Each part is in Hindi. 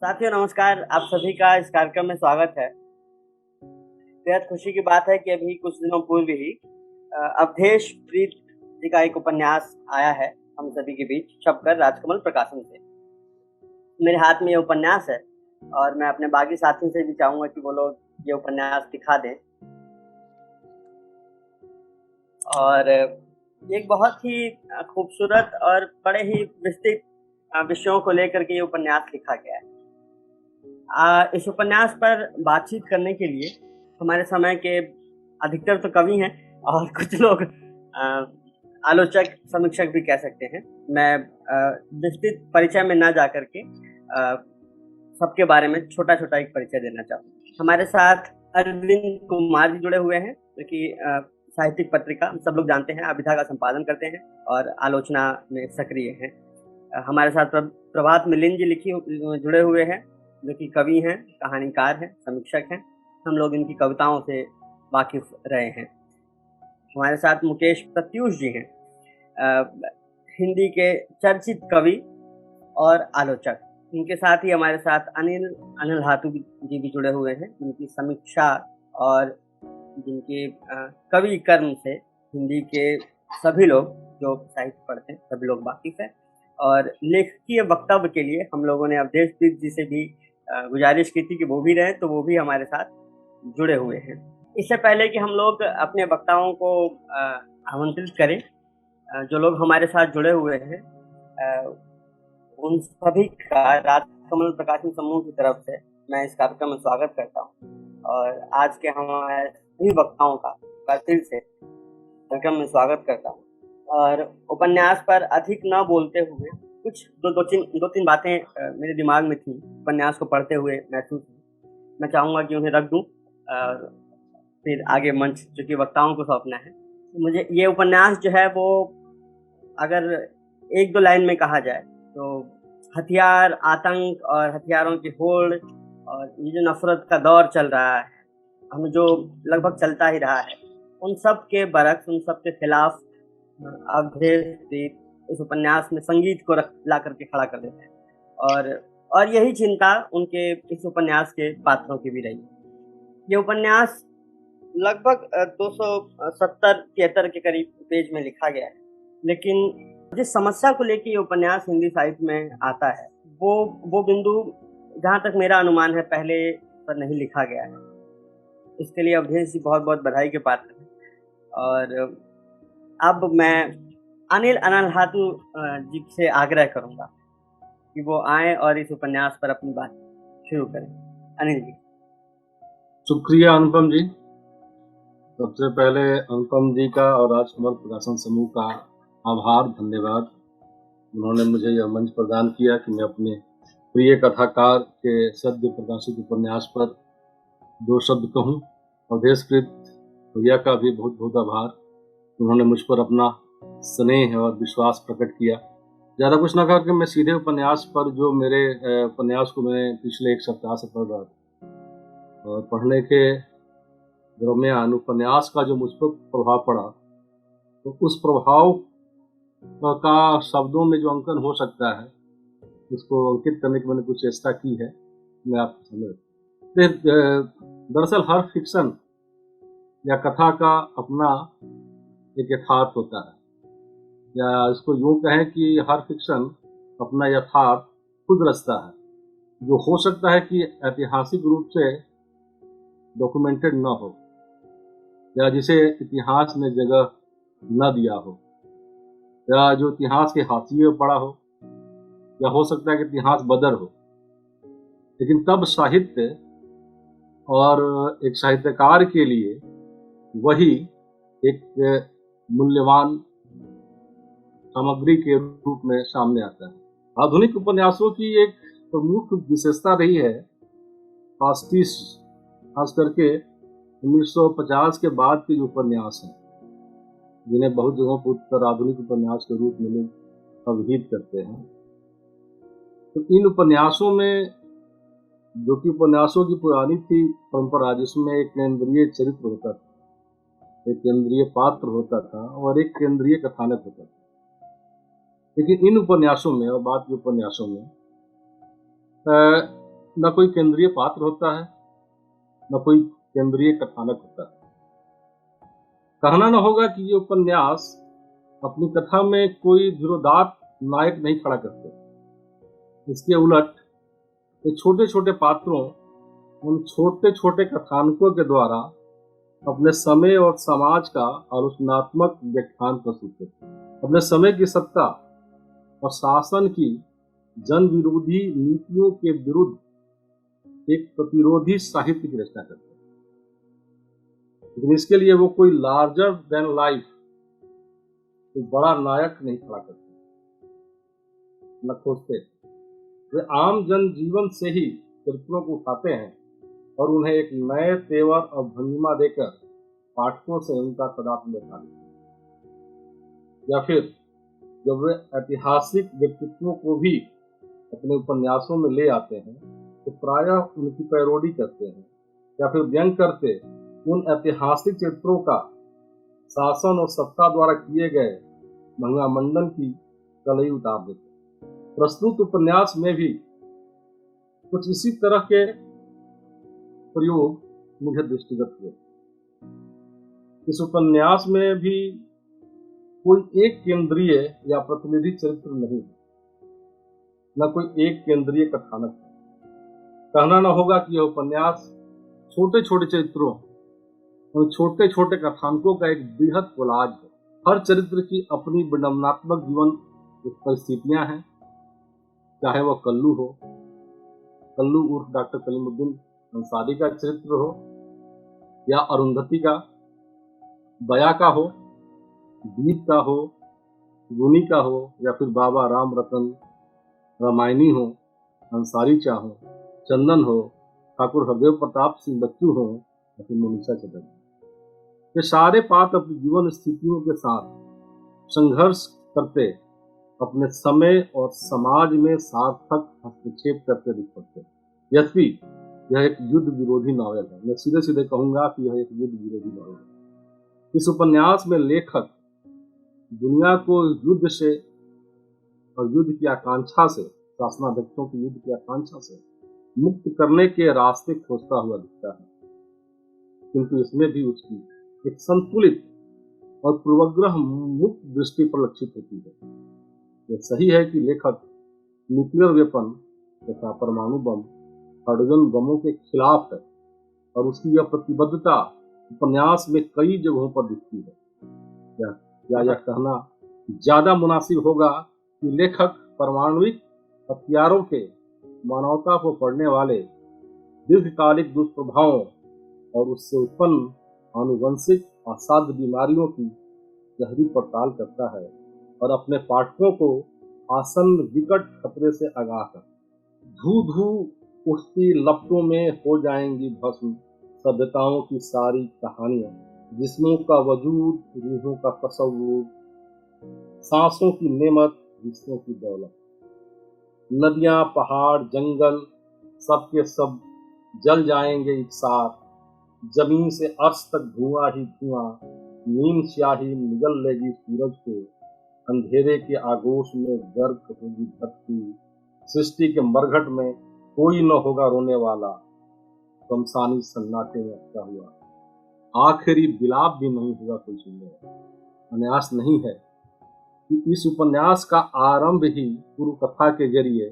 साथियों नमस्कार। आप सभी का इस कार्यक्रम में स्वागत है। बेहद खुशी की बात है कि अभी कुछ दिनों पूर्व ही अवधेश प्रीत जी का एक उपन्यास आया है हम सभी के बीच छपकर राजकमल प्रकाशन से। मेरे हाथ में ये उपन्यास है और मैं अपने बाकी साथियों से भी चाहूंगा कि वो लोग ये उपन्यास दिखा दें। और एक बहुत ही खूबसूरत और बड़े ही विस्तृत विषयों को लेकर के ये उपन्यास लिखा गया है। इस उपन्यास पर बातचीत करने के लिए हमारे समय के अधिकतर तो कवि हैं और कुछ लोग आलोचक समीक्षक भी कह सकते हैं। मैं विस्तृत परिचय में ना जाकर के सबके बारे में छोटा छोटा एक परिचय देना चाहूँगा। हमारे साथ अरविंद कुमार जी जुड़े हुए हैं जो कि साहित्यिक पत्रिका सब लोग जानते हैं अभिधा का संपादन करते हैं और आलोचना में सक्रिय हैं। हमारे साथ प्रभात मिलिंद जी जुड़े हुए हैं जो कि कवि हैं, कहानीकार हैं, समीक्षक हैं। हम लोग इनकी कविताओं से वाकिफ रहे हैं। हमारे साथ मुकेश प्रत्यूष जी हैं, हिंदी के चर्चित कवि और आलोचक। इनके साथ ही हमारे साथ अनिल हाथू जी भी जुड़े हुए हैं जिनकी समीक्षा और जिनके कवि कर्म से हिंदी के सभी लोग जो साहित्य पढ़ते हैं सभी लोग वाकिफ हैं। और लेखकीय वक्तव्य के लिए हम लोगों ने अवधेश प्रीत जी से भी गुजारिश की थी कि वो भी रहें, तो वो भी हमारे साथ जुड़े हुए हैं। इससे पहले कि हम लोग अपने वक्ताओं को आमंत्रित करें, जो लोग हमारे साथ जुड़े हुए हैं उन सभी का राजकमल प्रकाशन समूह की तरफ से मैं इस कार्यक्रम में स्वागत करता हूँ और आज के हमारे सभी वक्ताओं का फिर से कार्यक्रम में स्वागत करता हूँ। और उपन्यास पर अधिक न बोलते हुए कुछ दो तीन बातें मेरे दिमाग में थी उपन्यास को पढ़ते हुए महसूस हुई। मैं चाहूँगा कि उन्हें रख दूँ और फिर आगे मंच जो कि वक्ताओं को सौंपना है। मुझे ये उपन्यास जो है वो अगर एक दो लाइन में कहा जाए तो हथियार, आतंक और हथियारों की होड़ और ये जो नफरत का दौर चल रहा है, हम जो लगभग चलता ही रहा है, उन सब के बरक्स, उन सब के खिलाफ अवधेश प्रीत इस उपन्यास में संगीत को ला करके खड़ा कर देते हैं और यही चिंता उनके इस उपन्यास के पात्रों की भी रही। ये उपन्यास लगभग 270-73 के करीब पेज में लिखा गया है, लेकिन जिस समस्या को लेकर ये उपन्यास हिंदी साहित्य में आता है वो बिंदु जहाँ तक मेरा अनुमान है पहले पर नहीं लिखा गया है। इसके लिए अवधेश जी बहुत बहुत बधाई के पात्र हैं। और अब मैं अनिल हाथू जी से आग्रह करूंगा कि वो आए और इस उपन्यास पर अपनी बात शुरू करें। अनिल जी। शुक्रिया अनुपम जी। सबसे पहले अनुपम जी का और राजकमल प्रकाशन समूह का आभार, धन्यवाद। उन्होंने मुझे यह मंच प्रदान किया कि मैं अपने प्रिय कथाकार के सद्य प्रकाशित उपन्यास पर दो शब्द कहूँ। अवधेश प्रीत भैया का भी बहुत बहुत आभार। उन्होंने मुझ पर अपना स्नेह और विश्वास प्रकट किया। ज़्यादा कुछ ना करके मैं सीधे उपन्यास पर, जो मेरे उपन्यास को मैं पिछले एक सप्ताह से पढ़ रहा था और पढ़ने के दरमियान उपन्यास का जो मुझ पर प्रभाव पड़ा, तो उस प्रभाव का शब्दों में जो अंकन हो सकता है उसको अंकित करने की मैंने कुछ चेष्टा की है। मैं आपको समझ दरअसल हर फिक्शन या कथा का अपना एक यथार्थ होता है, या इसको यूँ कहें कि हर फिक्शन अपना यथार्थ खुद रचता है, जो हो सकता है कि ऐतिहासिक रूप से डॉक्यूमेंटेड न हो या जिसे इतिहास ने जगह न दिया हो, या जो इतिहास के हाशिए पड़ा हो, या हो सकता है कि इतिहास बदर हो। लेकिन तब साहित्य और एक साहित्यकार के लिए वही एक मूल्यवान सामग्री के रूप में सामने आता है। आधुनिक उपन्यासों की एक प्रमुख विशेषता रही है, खास करके 1950 के बाद के जो उपन्यास हैं, जिन्हें बहुत जगहों पर उत्तर आधुनिक उपन्यास के रूप में लोग अभिहित करते हैं। तो इन उपन्यासों में, जो कि उपन्यासों की पुरानी थी परंपरा, जिसमें एक केंद्रीय चरित्र होता था, एक केंद्रीय पात्र होता था और एक केंद्रीय कथानक होता था। लेकिन इन उपन्यासों में और बाद के उपन्यासों में न कोई केंद्रीय पात्र होता है, न कोई केंद्रीय कथानक होता है। कहना न होगा कि ये उपन्यास अपनी कथा में कोई धीरोदात्त नायक नहीं खड़ा करते। इसके उलट ये छोटे छोटे पात्रों, उन छोटे छोटे कथानकों के द्वारा अपने समय और समाज का आलोचनात्मक व्याख्यान प्रस्तुत करते हैं। अपने समय की सत्ता और शासन की जन विरोधी नीतियों के विरुद्ध एक प्रतिरोधी साहित्य की रचना करते हैं। लेकिन इसके लिए वो कोई लार्जर देन लाइफ, कोई बड़ा नायक नहीं खड़ा करते, न खोजते। वे आम जन जीवन से ही चरित्रों को उठाते हैं और उन्हें एक नए तेवर और भंगिमा देकर पाठकों से उनका तदात्म्य लेता है। या फिर जब वे ऐतिहासिक व्यक्तित्वों को भी अपने उपन्यासों में ले आते हैं तो प्रायः उनकी पैरोडी करते हैं या फिर व्यंग करते उन ऐतिहासिक चरित्रों का शासन और सत्ता द्वारा किए गए भंगामंडन की कलई उतार देते हैं। प्रस्तुत उपन्यास में भी कुछ इसी तरह के प्रयोग मुझे दृष्टिगत हुए। इस उपन्यास में भी कोई एक केंद्रीय या प्रतिनिधि चरित्र नहीं है, न कोई एक केंद्रीय कथानक है। कहना न होगा कि यह उपन्यास छोटे छोटे चरित्रों और छोटे छोटे कथानकों का एक बृहद कोलाज है। हर चरित्र की अपनी विडंबनात्मक जीवन परिस्थितियां हैं, चाहे वह कल्लू हो, कल्लू उर्फ डॉक्टर कलीमुद्दीन अंसारी का चरित्र हो, या अरुंधति का, बया का हो, दीप का हो, गुनी का हो, या फिर बाबा राम रतन रामायणी हो, अंसारी चा हो, चंदन हो, ठाकुर हरदेव प्रताप सिंह बच्चू हो, या फिर मोनिशा चटर्जी। ये सारे पात्र अपनी जीवन स्थितियों के साथ संघर्ष करते अपने समय और समाज में सार्थक हस्तक्षेप करते दिख पड़ते। यद्यपि यह एक युद्ध विरोधी नॉवेल है, मैं सीधे सीधे कहूंगा कि यह एक युद्ध विरोधी नॉवेल है। इस उपन्यास में लेखक दुनिया को युद्ध से और युद्ध की आकांक्षा से, शासनाध्यक्षों की युद्ध की आकांक्षा से मुक्त करने के रास्ते खोजता हुआ दिखता है, किंतु इसमें भी उसकी एक संतुलित और पूर्वग्रह मुक्त दृष्टि परिलक्षित होती है। यह सही है कि लेखक न्यूक्लियर वेपन तथा परमाणु बम, हाइड्रोजन बमों के खिलाफ है और उसकी यह प्रतिबद्धता उपन्यास में कई जगहों पर दिखती है। यह कहना ज्यादा मुनासिब होगा कि लेखक परमाणुविक हथियारों के मानवता को पड़ने वाले दीर्घकालिक दुष्प्रभावों और उससे उत्पन्न आनुवंशिक असाध्य बीमारियों की गहरी पड़ताल करता है और अपने पाठकों को आसन्न विकट खतरे से आगाह कर। धू धू उठती लपटों में हो जाएंगी भस्म सभ्यताओं की सारी कहानियां, जिस्मों का वजूद, रूहों का तसव्वुर, सांसों की नेमत, रिश्तों की दौलत। नदियां, पहाड़, जंगल सब के सब जल जाएंगे एक साथ, जमीन से अर्श तक धुआं ही धुआं, नीम स्याही निगल लेगी सूरज को, अंधेरे के आगोश में गर्क होगी धरती, सृष्टि के मरघट में कोई न होगा रोने वाला, शमशानी सन्नाटे में अटका हुआ आखिरी विलाप भी नहीं होगा कोई सुनने वाला। अन्यास नहीं है कि इस उपन्यास का आरंभ ही पूर्व कथा के जरिए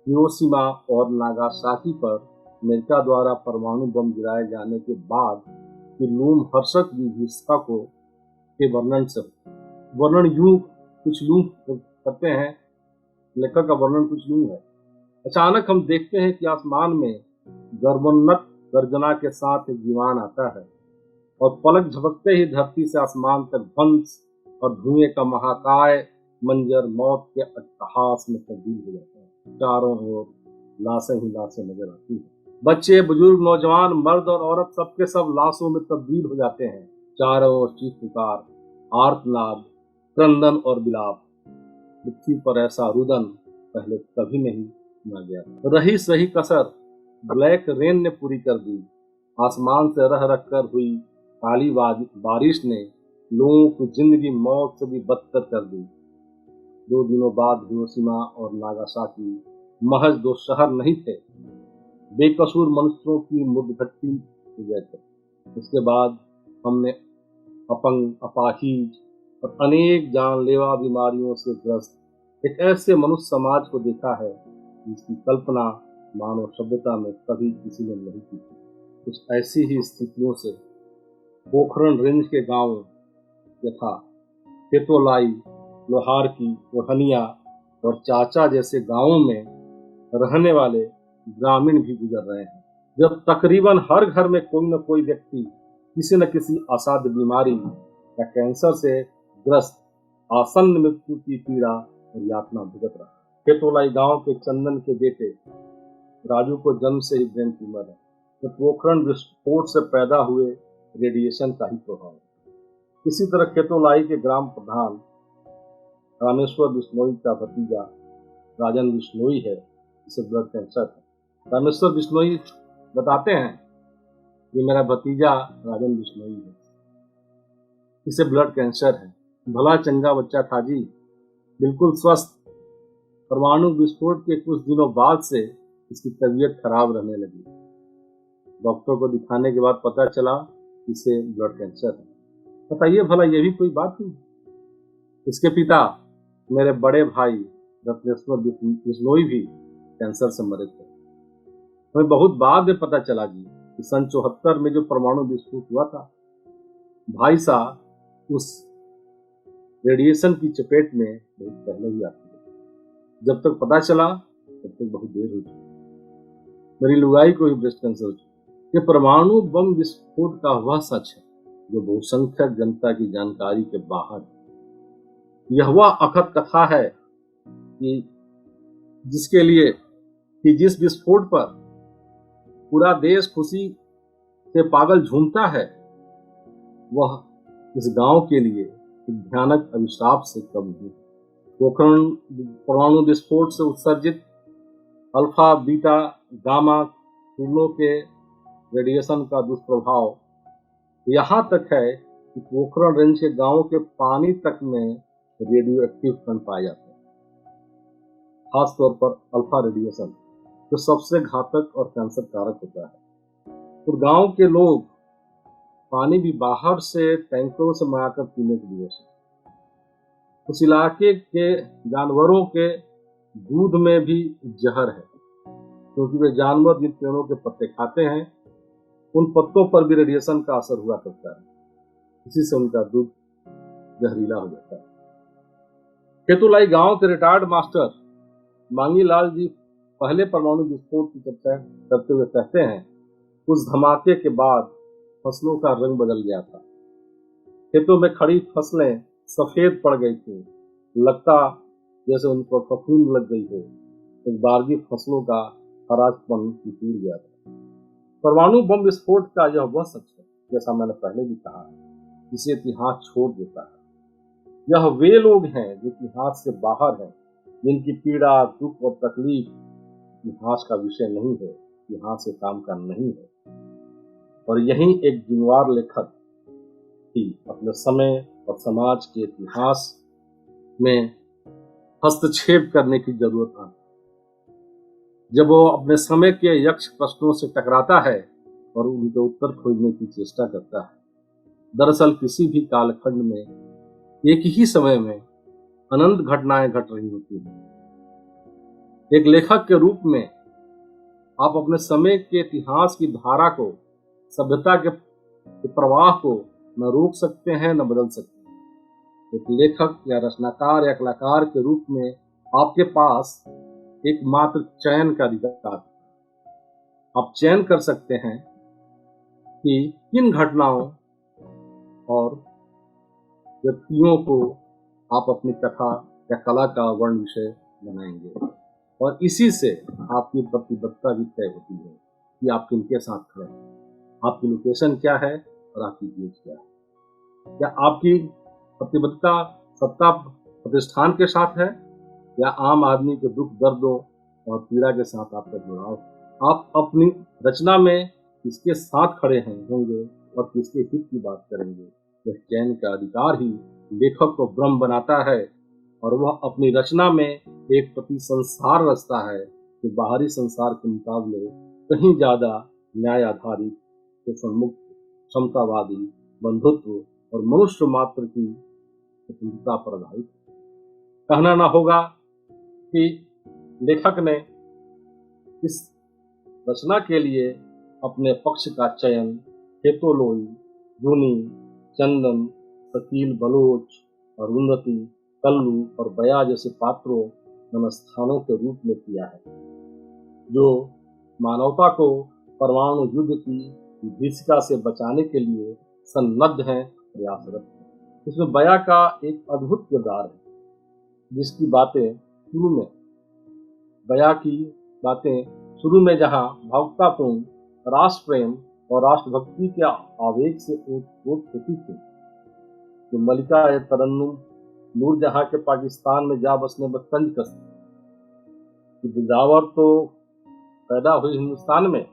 हिरोशिमा और नागासाकी पर अमेरिका द्वारा परमाणु बम गिराए जाने के बाद की लोमहर्षक विभीषिका के वर्णन से, वर्णन यूं कुछ यूं करते हैं, लेखक का वर्णन कुछ यूं है। अचानक हम देखते हैं कि आसमान में गर्वोन्नत गर्जना के साथ एक विमान आता है और पलक झपकते ही धरती से आसमान तक ध्वंस और धुएं का महाकाय मंजर मौत के अट्टहास में तब्दील हो जाता है। चारों ओर लाशें ही लाशें नजर आती हैं। बच्चे, बुजुर्ग, नौजवान, मर्द और औरत सबके सब लाशों में तब्दील हो जाते हैं। चारों ओर चीख पुकार, आर्तनाद, क्रंदन और विलाप। पृथ्वी पर ऐसा रुदन पहले कभी नहीं सुना गया। रही सही कसर ब्लैक रेन ने पूरी कर दी। आसमान से रह रख कर हुई काली बारिश ने लोगों की जिंदगी मौत से भी बदतर कर दी। 2 दिनों बाद हिरोशिमा और नागासाकी महज 2 शहर नहीं थे, बेकसूर मनुष्यों की मुर्दघट्टी हो गए थे। उसके बाद हमने अपंग, अपाहिज और अनेक जानलेवा बीमारियों से ग्रस्त एक ऐसे मनुष्य समाज को देखा है जिसकी कल्पना मानव सभ्यता में कभी किसी ने नहीं की थी। कुछ ऐसी ही स्थितियों से पोखरण रेंज के गांव यथा खेतोलाई, लोहारकी, ओढ़निया और चाचा जैसे गांवों में रहने वाले ग्रामीण भी गुजर रहे हैं, जब तकरीबन हर घर में कोई न कोई व्यक्ति किसी न किसी असाध्य बीमारी या कैंसर से ग्रस्त आसन्न मृत्यु की पीड़ा और यातना भुगत रहा। खेतोलाई गांव के चंदन के बेटे राजू को जन्म से ही ब्रेन ट्यूमर है, तो पोखरण विस्फोट से पैदा हुए रेडिएशन का ही प्रभाव है। इसी तरह खेतोलाई के ग्राम प्रधान रामेश्वर बिश्नोई का भतीजा राजन बिश्नोई है, जिसे ब्लड कैंसर है। रामेश्वर बिश्नोई बताते हैं कि मेरा भतीजा राजन बिश्नोई है, इसे ब्लड कैंसर है। भला चंगा बच्चा था जी, बिल्कुल स्वस्थ। परमाणु विस्फोट के कुछ दिनों बाद से इसकी तबीयत खराब रहने लगी। डॉक्टर को दिखाने के बाद पता चला इसे ब्लड कैंसर है। बताइए भला ये भी कोई बात हुई। इसके पिता मेरे बड़े भाई रत्नेश्वर बिश्नोई भी कैंसर से मरे थे। हमें बहुत बाद में पता चला जी कि सन 74 में जो परमाणु विस्फोट हुआ था, भाई साहब उस रेडिएशन की चपेट में बहुत पहले ही आते थे। जब तक पता चला तब तक बहुत देर हो चुकी। मेरी लुगाई को भी ब्रेस्ट कैंसर हो चुका। ये परमाणु बम विस्फोट का वह सच है जो बहुसंख्यक जनता की जानकारी के बाहर है। यह वह अखत कथा है कि जिसके लिए कि जिस विस्फोट पर पूरा देश खुशी से पागल झूमता है, वह इस गांव के लिए एक भयानक अभिशाप से कम नहीं। पोखरण परमाणु विस्फोट से उत्सर्जित अल्फा, बीटा, गामा किरणों के रेडिएशन का दुष्प्रभाव यहाँ तक है कि पोखरण रेंज के गांवों के पानी तक में रेडियो एक्टिव कण पाए जाते हैं। खासतौर पर अल्फा रेडिएशन जो सबसे घातक और कैंसर कारक होता है। तो गांव के लोग पानी भी बाहर से टैंकरों से मंगाकर पीने की वजह से उस इलाके के जानवरों के दूध में भी जहर है, क्योंकि वे जानवर जिन पेड़ों के पत्ते खाते हैं उन पत्तों पर भी रेडिएशन का असर हुआ करता है। इसी से उनका दूध जहरीला हो जाता है। खेतोलाई गांव के रिटायर्ड मास्टर मांगी लाल जी पहले परमाणु विस्फोट की चर्चा करते हुए कहते हैं, उस धमाके के बाद फसलों का रंग बदल गया था। खेतों में खड़ी फसलें सफेद पड़ गई थी, लगता जैसे उन पर फफूंद लग गई हो। एक बारगी फसलों का हरापन टूट गया था। परमाणु बम विस्फोट का यह वह सच है, जैसा मैंने पहले भी कहा, जिसे इतिहास छोड़ देता है। यह वे लोग हैं जो इतिहास से बाहर हैं, जिनकी पीड़ा, दुख और तकलीफ इतिहास का विषय नहीं है, इतिहास से काम का नहीं है। और यही एक जिम्मेवार लेखक की अपने समय और समाज के इतिहास में हस्तक्षेप करने की जरूरत है। जब वो अपने समय के यक्ष प्रश्नों से टकराता है और उनके उत्तर खोजने की चेष्टा करता है। दरअसल किसी भी कालखंड में एक ही समय में अनंत घटनाएं घट रही होती हैं। एक लेखक के रूप में आप अपने समय के इतिहास की धारा को, सभ्यता के प्रवाह को न रोक सकते हैं न बदल सकते हैं। एक लेखक या रचनाकार या कलाकार के रूप में आपके पास एकमात्र चयन का अधिकार है। आप चयन कर सकते हैं कि किन घटनाओं और व्यक्तियों को आप अपनी कथा या कला का वर्ण विषय बनाएंगे, और इसी से आपकी प्रतिबद्धता भी तय होती है कि आप किनके साथ खड़े हैं, आपकी लोकेशन क्या है और आपकी गेज क्या है। क्या आपकी प्रतिबद्धता सत्ता प्रतिष्ठान के साथ है या आम आदमी के दुख दर्दों और पीड़ा के साथ आपका जुड़ाव। आप अपनी रचना में किसके साथ खड़े हैं होंगे और किसके हित की बात करेंगे, यह चयन का अधिकार ही लेखक को ब्रह्म बनाता है, और वह अपनी रचना में एक प्रति संसार रचता है जो बाहरी संसार के मुकाबले कहीं ज्यादा न्याय आधारित, शोषणमुक्त, समतावादी, बंधुत्व और मनुष्य मात्र की स्वतंत्रता पर आधारित। कहना ना होगा कि लेखक ने इस रचना के लिए अपने पक्ष का चयन हेतोलोई, जूनी, चंदन, शकील बलोच, अरुंधति, कल्लू और बया जैसे पात्रों स्थानों के रूप में किया है, जो मानवता को परमाणु युद्ध की विभीषिका से बचाने के लिए सन्नद्ध हैं, प्रयासरत हैं। इसमें बया का एक अद्भुत किरदार है, जिसकी बातें शुरू में जहाँ भावुकतापूर्ण राष्ट्र प्रेम और राष्ट्रभक्ति के आवेग से ओत होती थी, तो मलिका तरन्नुम नूरजहां के पाकिस्तान में जा बसने पर तंज कसती। बिजावर तो पैदा हुई हिंदुस्तान में,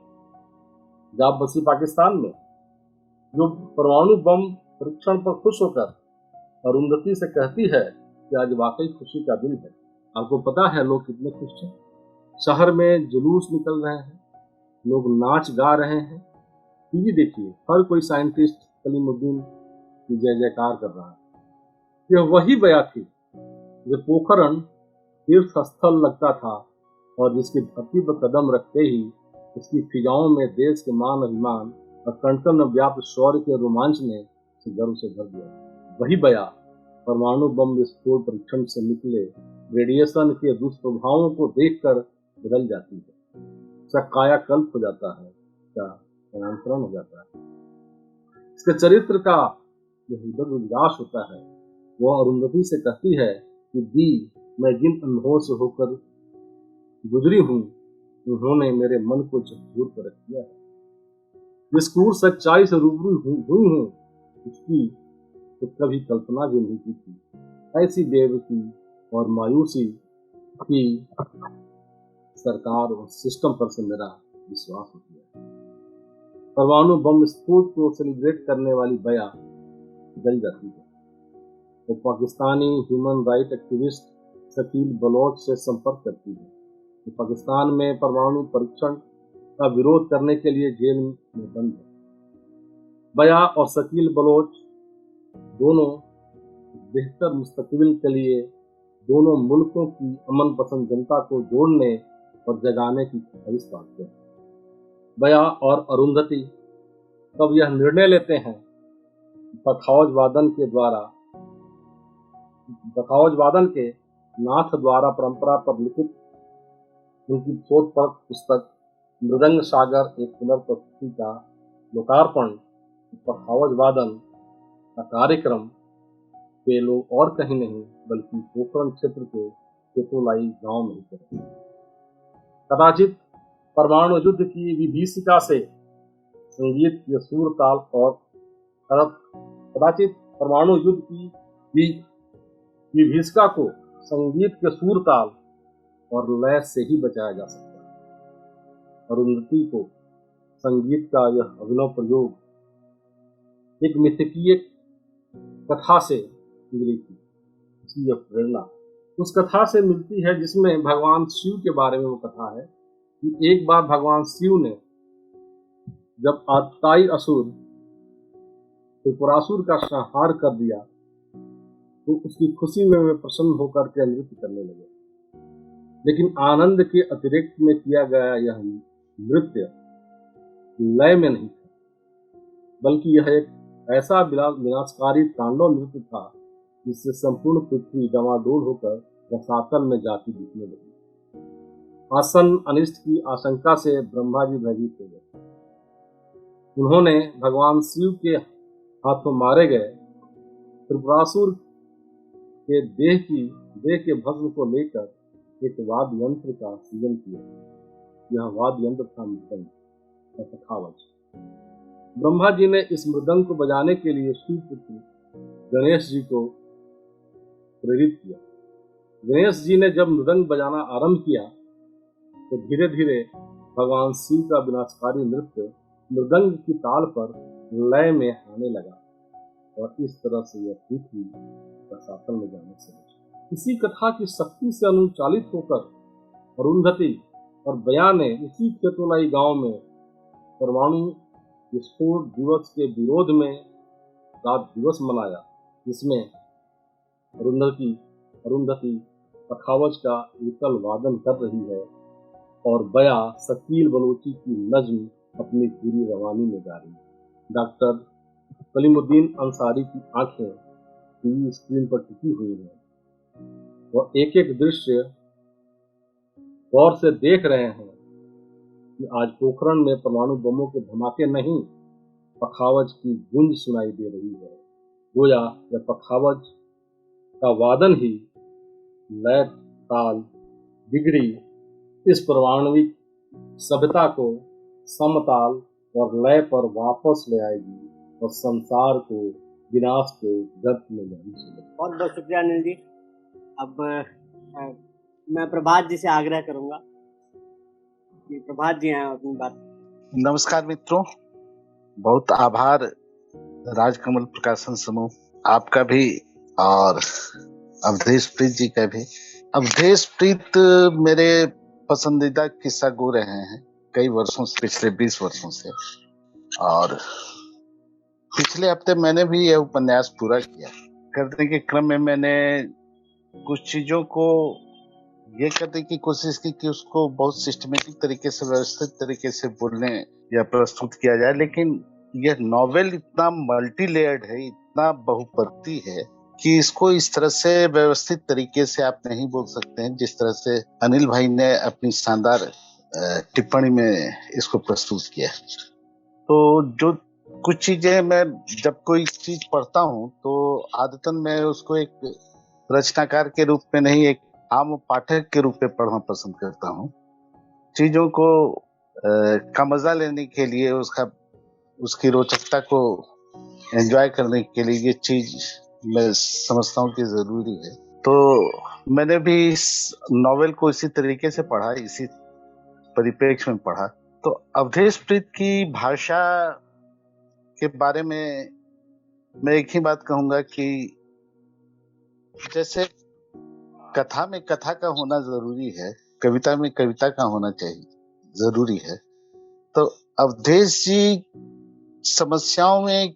जा बसी पाकिस्तान में, जो परमाणु बम परीक्षण पर खुश होकर अरुंधति से कहती है कि आज वाकई खुशी का दिन है। आपको पता है लोग कितने खुश हैं। शहर में जुलूस निकल रहे हैं, लोग नाच गा रहे हैं। टीवी देखिए, हर कोई साइंटिस्ट कलीमुद्दीन की जय जयकार कर रहा है। यह वही बया थी जो पोखरण तीर्थ स्थल लगता था और जिसकी धरती पर कदम रखते ही इसकी फिजाओं में देश के मान अभिमान और कण में व्याप्त शौर्य के रोमांच ने गर्व से भर दिया। वही बया परमाणु बम विस्फोट परीक्षण से निकले रेडिएशन के दुष्प्रभावों को देखकर बदल जाती है। उसका कायाकल्प हो जाता है, उसका नियंत्रण हो जाता है। इसके चरित्र का यह हृदय उल्लास होता है। वह अरुंधति से कहती है कि दी, मैं जिन अनुभवों से होकर गुजरी हूँ, उन्होंने मेरे मन को झकझोर कर रख दिया है। जिस क्रूर सच्चाई से रूबरू हुई हूँ, उसकी तो कभी कल्पना भी नहीं की थी। ऐसी बेवकूफी और मायूसी की सरकार और सिस्टम पर से मेरा विश्वास हो गया। परमाणु बम विस्फोट को सेलिब्रेट करने वाली बया जल जाती है। वो Pakistani human right activist Shakeel Baloch से संपर्क करती है। तो पाकिस्तान में परमाणु परीक्षण का विरोध करने के लिए जेल में बंद है। बया और शकील बलोच दोनों बेहतर मुस्तकबिल के लिए दोनों मुल्कों की अमन पसंद जनता को जोड़ने और जगाने की ख्वाहिश बांटते हैं। बया और अरुंधति तब यह निर्णय लेते हैं बखावजवादन के नाथ द्वारा परंपरा पर लिखित उनकी शोध पर पुस्तक मृदंग सागर एक पुनर्प्रस्तुति का लोकार्पण बखावजवादन का कार्यक्रम के लोग और कहीं नहीं बल्कि पोखरण क्षेत्र के केतोलाई गांव में ही करेंगे। कदाचित परमाणु युद्ध की विभीषिका से संगीत के सुर ताल और कदाचित परमाणु युद्ध की विभीषिका को संगीत के सुर ताल और लय से ही बचाया जा सकता है। अरुंधति को संगीत का यह अभिनव प्रयोग एक मिथकीय कथा से मिली थी। इसकी यह प्रेरणा उस कथा से मिलती है जिसमें भगवान शिव के बारे में वो कथा है कि एक बार भगवान शिव ने जब आतताई असुर त्रिपुरासुर का संहार कर दिया तो उसकी खुशी में वे प्रसन्न होकर के नृत्य करने लगे। लेकिन आनंद के अतिरिक्त में किया गया यह नृत्य लय में नहीं था, बल्कि यह एक ऐसा विनाशकारी तांडव नृत्य था जिससे संपूर्ण पृथ्वी डमाडोल होकर रसातल में जाती दिखने लगी। आसन्न अनिष्ट की आशंका से ब्रह्मा जी भयभीत हो गए। उन्होंने भगवान शिव के हाथों मारे गए त्रिपुरासुर के देह के भस्म को लेकर एक वाद्य यंत्र का सृजन किया। यह वाद्य यंत्र था मृदंग या कथावच। ब्रह्मा जी ने इस मृदंग को बजाने के लिए शिव पुत्र गणेश जी को प्रेरित किया। गणेश जी ने जब मृदंग बजाना आरंभ किया तो धीरे धीरे भगवान शिव का विनाशकारी नृत्य मृदंग की ताल पर लय में आने लगा और इस तरह से यह पृथ्वी रसातल में जाने से बची। इसी कथा की शक्ति से अनुचालित होकर अरुंधति और बयां ने उसी खेतोलाई गांव में परमाणु विस्फोट दिवस के विरोध में रात दिवस मनाया, जिसमें अरुंधति अरुंधति पखावज का एकल वादन कर रही है और बया शकील बलोची की नज्म अपनी पूरी रवानी में जा रही है। डॉक्टर कलीमुद्दीन अंसारी की आंखें टीवी स्क्रीन पर टिकी हुई हैं। वह एक एक दृश्य गौर से देख रहे हैं कि आज पोखरण में परमाणु बमों के धमाके नहीं, पखावज की गूंज सुनाई दे रही है। गोया यह पखावज का वादन ही लय, ताल, बिगड़ी इस परमाणविक सभ्यता को समताल और लय पर वापस ले आएगी और संसार को विनाश के गर्त में नहीं चलेगी। बहुत बहुत शुक्रिया अनिल जी। अब मैं प्रभात जी से आग्रह करूंगा कि प्रभात जी आए अपनी बात। नमस्कार मित्रों, बहुत आभार राजकमल प्रकाशन समूह आपका भी और अवधेश प्रीत जी का भी। अवधेश प्रीत मेरे पसंदीदा किस्सा गो रहे हैं कई वर्षों से, पिछले 20 वर्षों से, और पिछले हफ्ते मैंने भी यह उपन्यास पूरा किया। करने के क्रम में मैंने कुछ चीजों को ये करने की कोशिश की कि उसको बहुत सिस्टमेटिक तरीके से, व्यवस्थित तरीके से बोलने या प्रस्तुत किया जाए, लेकिन यह नॉवेल इतना मल्टी लेयर्ड है, इतना बहुपरती है कि इसको इस तरह से व्यवस्थित तरीके से आप नहीं बोल सकते हैं जिस तरह से अनिल भाई ने अपनी शानदार टिप्पणी में इसको प्रस्तुत किया। तो जो कुछ चीजें मैं जब कोई चीज पढ़ता हूँ तो आदतन मैं उसको एक रचनाकार के रूप में नहीं, एक आम पाठक के रूप में पढ़ना पसंद करता हूँ। चीजों को का मजा लेने के लिए, उसकी रोचकता को एंजॉय करने के लिए ये चीज मैं समझता हूँ कि जरूरी है। तो मैंने भी इस नॉवेल को इसी तरीके से पढ़ा, इसी परिप्रेक्ष्य में पढ़ा। तो अवधेश प्रीत की भाषा के बारे में मैं एक ही बात कहूंगा कि जैसे कथा में कथा का होना जरूरी है, कविता में कविता का होना चाहिए, जरूरी है। तो अवधेश जी समस्याओं में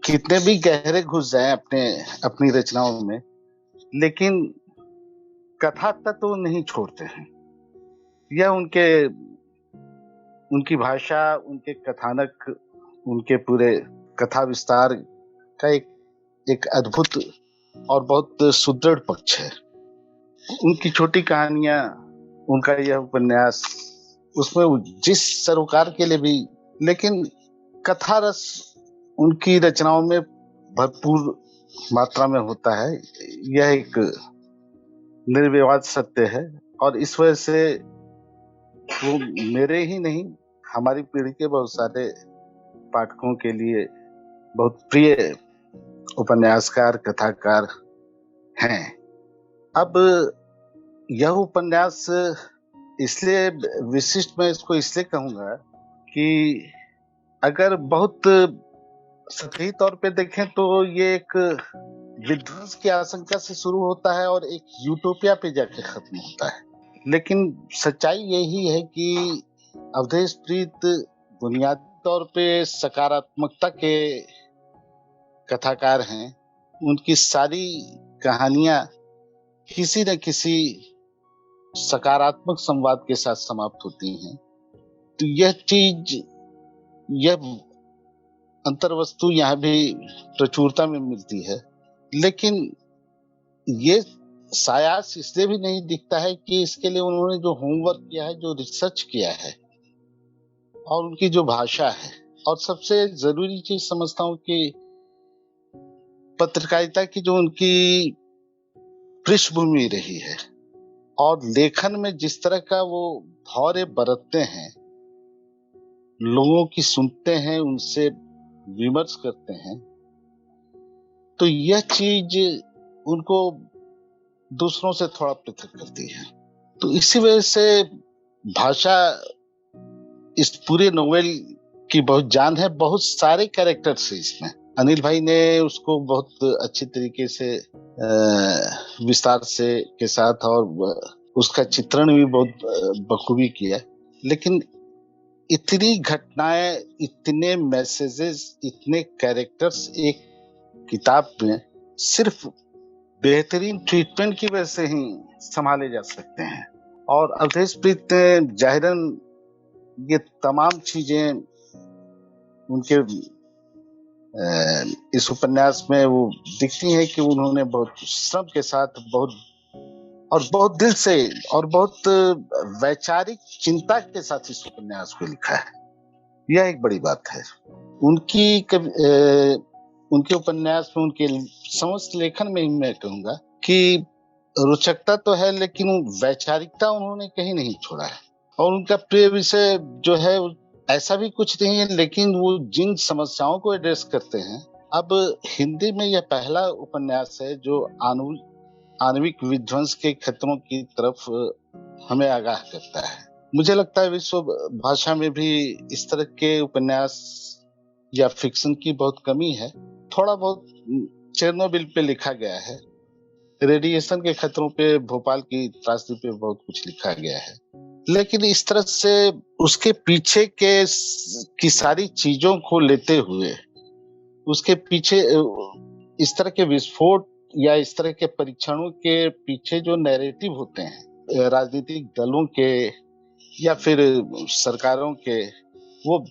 कितने भी गहरे घुस जाएं अपनी रचनाओं में, लेकिन कथा तत्व तो नहीं छोड़ते हैं। यह उनकी भाषा, उनके कथानक, उनके पूरे कथा विस्तार का एक अद्भुत और बहुत सुदृढ़ पक्ष है। उनकी छोटी कहानियां, उनका यह उपन्यास, उसमें जिस सरोकार के लिए भी, लेकिन कथा रस उनकी रचनाओं में भरपूर मात्रा में होता है। यह एक निर्विवाद सत्य है और इस वजह से वो मेरे ही नहीं, हमारी पीढ़ी के बहुत सारे पाठकों के लिए बहुत प्रिय उपन्यासकार, कथाकार हैं। अब यह उपन्यास इसलिए विशिष्ट, मैं इसको इसलिए कहूंगा कि अगर बहुत सतही तौर पे देखें तो ये एक विध्वंस की आशंका से शुरू होता है और एक यूटोपिया पे जाके खत्म होता है। लेकिन सच्चाई यही है कि अवधेश प्रीत बुनियादी तौर पे सकारात्मकता के कथाकार हैं। उनकी सारी कहानियां किसी न किसी सकारात्मक संवाद के साथ समाप्त होती हैं। तो यह अंतर्वस्तु यहाँ भी प्रचुरता में मिलती है, लेकिन ये सायास इसलिए भी नहीं दिखता है कि इसके लिए उन्होंने जो होमवर्क किया है, जो रिसर्च किया है, और उनकी जो भाषा है। और सबसे जरूरी चीज समझता हूँ कि पत्रकारिता की जो उनकी पृष्ठभूमि रही है और लेखन में जिस तरह का वो धौर्य बरतते हैं, लोगों की सुनते हैं, उनसे विमर्श करते हैं, तो यह चीज उनको दूसरों से थोड़ा पृथक करती है। तो इसी वजह से भाषा इस पूरे नोवेल की बहुत जान है। बहुत सारे कैरेक्टर्स हैं इसमें। अनिल भाई ने उसको बहुत अच्छी तरीके से विस्तार से के साथ और उसका चित्रण भी बहुत बखूबी किया है। लेकिन इतनी घटनाएं, इतने मैसेजेस, इतने कैरेक्टर्स एक किताब में सिर्फ बेहतरीन ट्रीटमेंट की वजह से ही संभाले जा सकते हैं। और अवधेश प्रीत ने जाहिरन ये तमाम चीजें उनके इस उपन्यास में वो दिखती हैं कि उन्होंने बहुत श्रम के साथ, बहुत दिल से और बहुत वैचारिक चिंता के साथ इस उपन्यास को लिखा है। यह एक बड़ी बात है। उनके उपन्यास में, उनके समस्त लेखन में ही मैं कहूंगा कि रोचकता तो है, लेकिन वैचारिकता उन्होंने कहीं नहीं छोड़ा है। और उनका प्रिय विषय जो है ऐसा भी कुछ नहीं है, लेकिन वो जिन समस्याओं को एड्रेस करते हैं। अब हिंदी में यह पहला उपन्यास है जो आणविक विध्वंस के खतरों की तरफ हमें आगाह करता है। मुझे लगता है विश्व भाषा में भी इस तरह के उपन्यास या फिक्शन की बहुत कमी है। थोड़ा बहुत चेरनोबिल पे लिखा गया है, रेडिएशन के खतरों पे, भोपाल की त्रासदी पे बहुत कुछ लिखा गया है, लेकिन इस तरह से उसके पीछे की सारी चीजों को लेते हुए, उसके पीछे इस तरह के विस्फोट या इस तरह के परीक्षणों के पीछे जो नैरेटिव होते हैं राजनीतिक दलों के या फिर सरकारों के, वो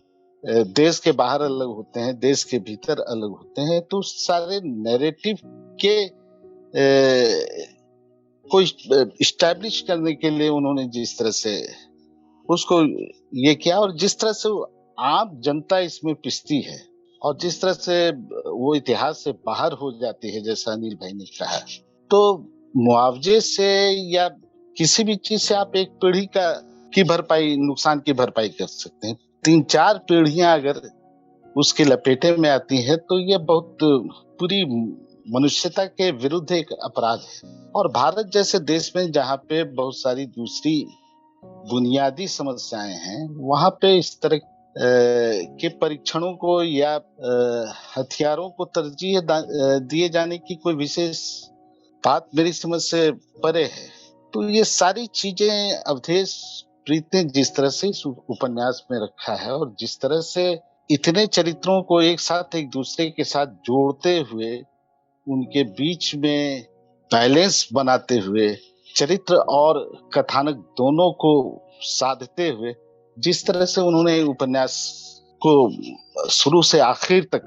देश के बाहर अलग होते हैं, देश के भीतर अलग होते हैं। तो सारे नैरेटिव के को इस्टेब्लिश करने के लिए उन्होंने जिस तरह से उसको ये किया, और जिस तरह से आम जनता इसमें पिसती है और जिस तरह से वो इतिहास से बाहर हो जाती है, जैसा अनिल भाई ने कहा, तो मुआवजे से या किसी भी चीज से आप एक पीढ़ी की भरपाई, नुकसान की भरपाई कर सकते हैं। 3-4 पीढ़ियां अगर उसके लपेटे में आती है तो ये बहुत पूरी मनुष्यता के विरुद्ध एक अपराध है। और भारत जैसे देश में जहाँ पे बहुत सारी दूसरी बुनियादी समस्याएं हैं, वहां पे इस तरह के परीक्षणों को या हथियारों को तरजीह दिए जाने की कोई विशेष बात मेरी समझ से परे है। तो ये सारी चीजें अवधेश प्रीत ने जिस तरह से इस उपन्यास में रखा है और जिस तरह से इतने चरित्रों को एक साथ एक दूसरे के साथ जोड़ते हुए, उनके बीच में बैलेंस बनाते हुए, चरित्र और कथानक दोनों को साधते हुए जिस तरह से उन्होंने उपन्यास को शुरू से आखिर तक,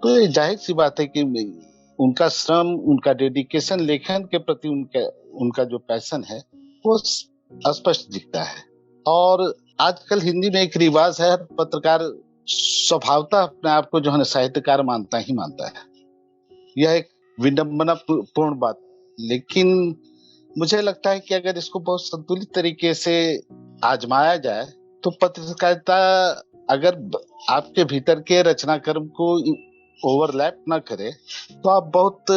तो ये जाहिर सी बात है कि उनका श्रम, उनका डेडिकेशन, लेखन के प्रति उनका जो पैशन है वो स्पष्ट दिखता है। और आजकल हिंदी में एक रिवाज है, पत्रकार स्वभावतः अपने आप को जो है साहित्यकार मानता ही मानता है। यह एक विडंबना पूर्ण बात, लेकिन मुझे लगता है कि अगर इसको बहुत संतुलित तरीके से आजमाया जाए तो पत्रकारिता अगर आपके भीतर के रचना कर्म को ओवरलैप ना करे तो आप बहुत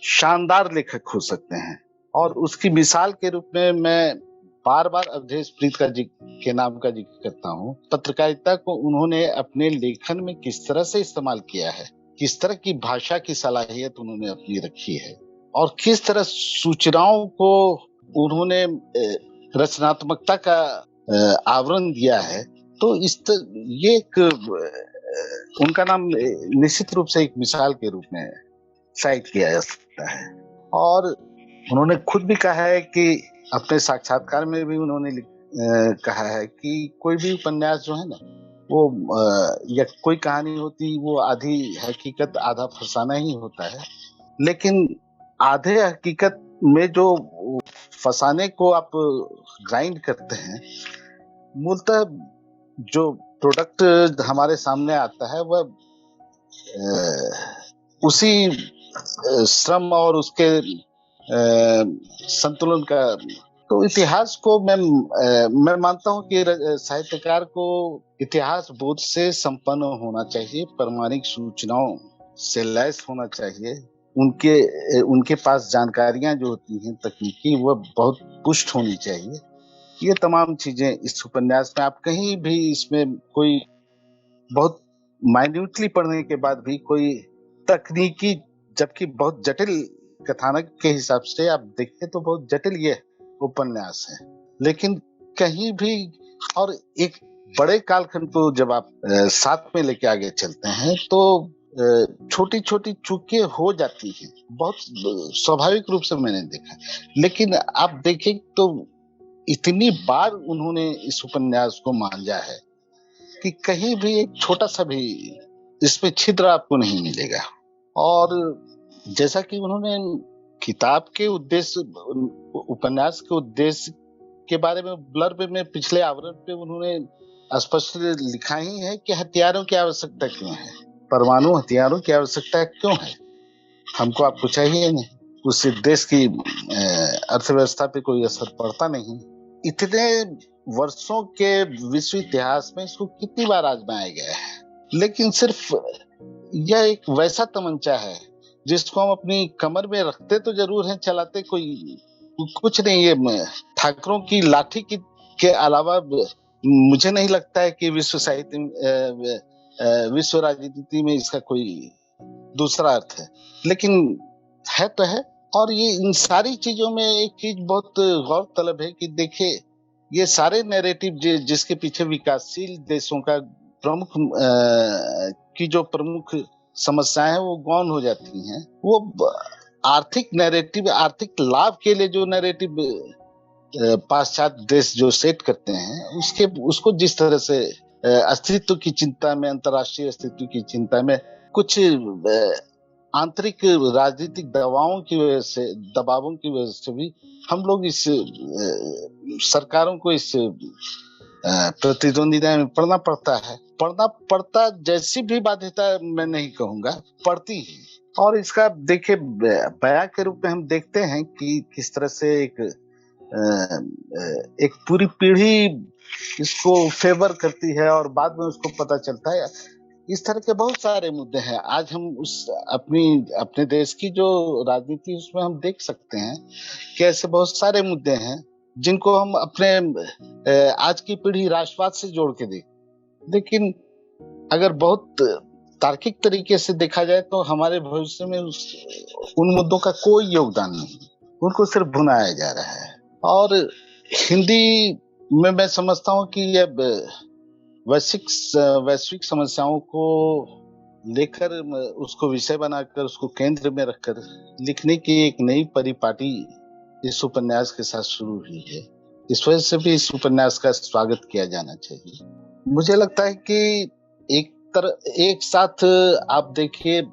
शानदार लेखक हो सकते हैं। और उसकी मिसाल के रूप में मैं बार बार अवधेश प्रीत के नाम का जिक्र करता हूँ। पत्रकारिता को उन्होंने अपने लेखन में किस तरह से इस्तेमाल किया है, किस तरह की भाषा की सलाहियत उन्होंने अपनी रखी है और किस तरह सूचनाओं को उन्होंने रचनात्मकता का आवरण दिया है। तो ये एक उनका नाम निश्चित रूप से एक मिसाल के रूप में साइट किया जा सकता है। और उन्होंने खुद भी कहा है कि अपने साक्षात्कार में भी उन्होंने कहा है कि कोई भी उपन्यास जो है ना, वो या कोई कहानी होती, वो आधी हकीकत आधा फसाना ही होता है। लेकिन आधे हकीकत में जो फसाने को आप ग्राइंड करते हैं, मूलतः जो प्रोडक्ट हमारे सामने आता है वह उसी श्रम और उसके संतुलन का। तो इतिहास को मैं मानता हूं कि साहित्यकार को इतिहास बोध से संपन्न होना चाहिए, प्रामाणिक सूचनाओं से लैस होना चाहिए। उनके पास जानकारियां जो होती हैं तकनीकी, वह बहुत पुष्ट होनी चाहिए। ये तमाम चीजें इस उपन्यास में आप कहीं भी इसमें कोई बहुत माइन्यूटली पढ़ने के बाद भी कोई तकनीकी, जबकि बहुत जटिल कथानक के हिसाब से आप देखें तो बहुत जटिल ये उपन्यास है, लेकिन कहीं भी और एक बड़े कालखंड को जब आप साथ में लेके आगे चलते हैं तो छोटी छोटी चूकें हो जाती हैं, बहुत स्वाभाविक रूप से मैंने देखा। लेकिन आप देखें तो इतनी बार उन्होंने इस उपन्यास को मांझा है कि कहीं भी एक छोटा सा भी इसमें छिद्र आपको नहीं मिलेगा। और जैसा कि उन्होंने किताब के उद्देश्य, उपन्यास के उद्देश्य के बारे में ब्लर्ब में पिछले आवरण पे उन्होंने स्पष्ट लिखा ही है कि हथियारों की आवश्यकता क्यों है, परमाणु हथियारों की आवश्यकता क्यों है, हमको आपको चाहिए नहीं, उससे देश की अर्थव्यवस्था पे कोई असर पड़ता नहीं। इतने वर्षों के विश्व इतिहास में इसको कितनी बार आजमाया गया है, लेकिन सिर्फ यह एक वैसा तमंचा है जिसको हम अपनी कमर में रखते तो जरूर हैं, चलाते कोई कुछ नहीं। ये ठाकरों की लाठी की के अलावा मुझे नहीं लगता है कि विश्व साहित्य विश्व राजनीति में इसका कोई दूसरा अर्थ है, लेकिन है तो है। और ये इन सारी चीजों में एक चीज बहुत गौरतलब है कि देखिए ये सारे नैरेटिव जिसके पीछे विकासशील देशों का प्रमुख की जो प्रमुख समस्याएं हैं वो गौन हो जाती हैं। वो आर्थिक नैरेटिव, आर्थिक लाभ के लिए जो नैरेटिव पाश्चात्य देश जो सेट करते हैं उसको जिस तरह से अस्तित्व की चिंता में, अंतर्राष्ट्रीय अस्तित्व की चिंता में कुछ आंतरिक राजनीतिक दबावों की वजह से भी हम लोग इस सरकारों को इस प्रतिद्वंदिता में पढ़ना पड़ता जैसी भी बाध्यता मैं नहीं कहूंगा, पड़ती है। और इसका देखिए बयां के रूप में हम देखते हैं कि किस तरह से एक पूरी पीढ़ी इसको फेवर करती है और बाद में उसको पता चलता है। इस तरह के बहुत सारे मुद्दे हैं। आज हम अपने देश की जो राजनीति उसमें हम देख सकते हैं कि ऐसे बहुत सारे मुद्दे हैं जिनको हम अपने आज की पीढ़ी राष्ट्रवाद से जोड़ के देख, लेकिन अगर बहुत तार्किक तरीके से देखा जाए तो हमारे भविष्य में उन मुद्दों का कोई योगदान नहीं, उनको सिर्फ भुनाया जा रहा है। और हिंदी में मैं समझता हूँ कि ये वैश्विक समस्याओं को लेकर उसको विषय बनाकर उसको केंद्र में रखकर लिखने की एक नई परिपाटी इस उपन्यास के साथ शुरू हुई है। इस वजह से भी इस उपन्यास का स्वागत किया जाना चाहिए। मुझे लगता है कि एक साथ आप देखिए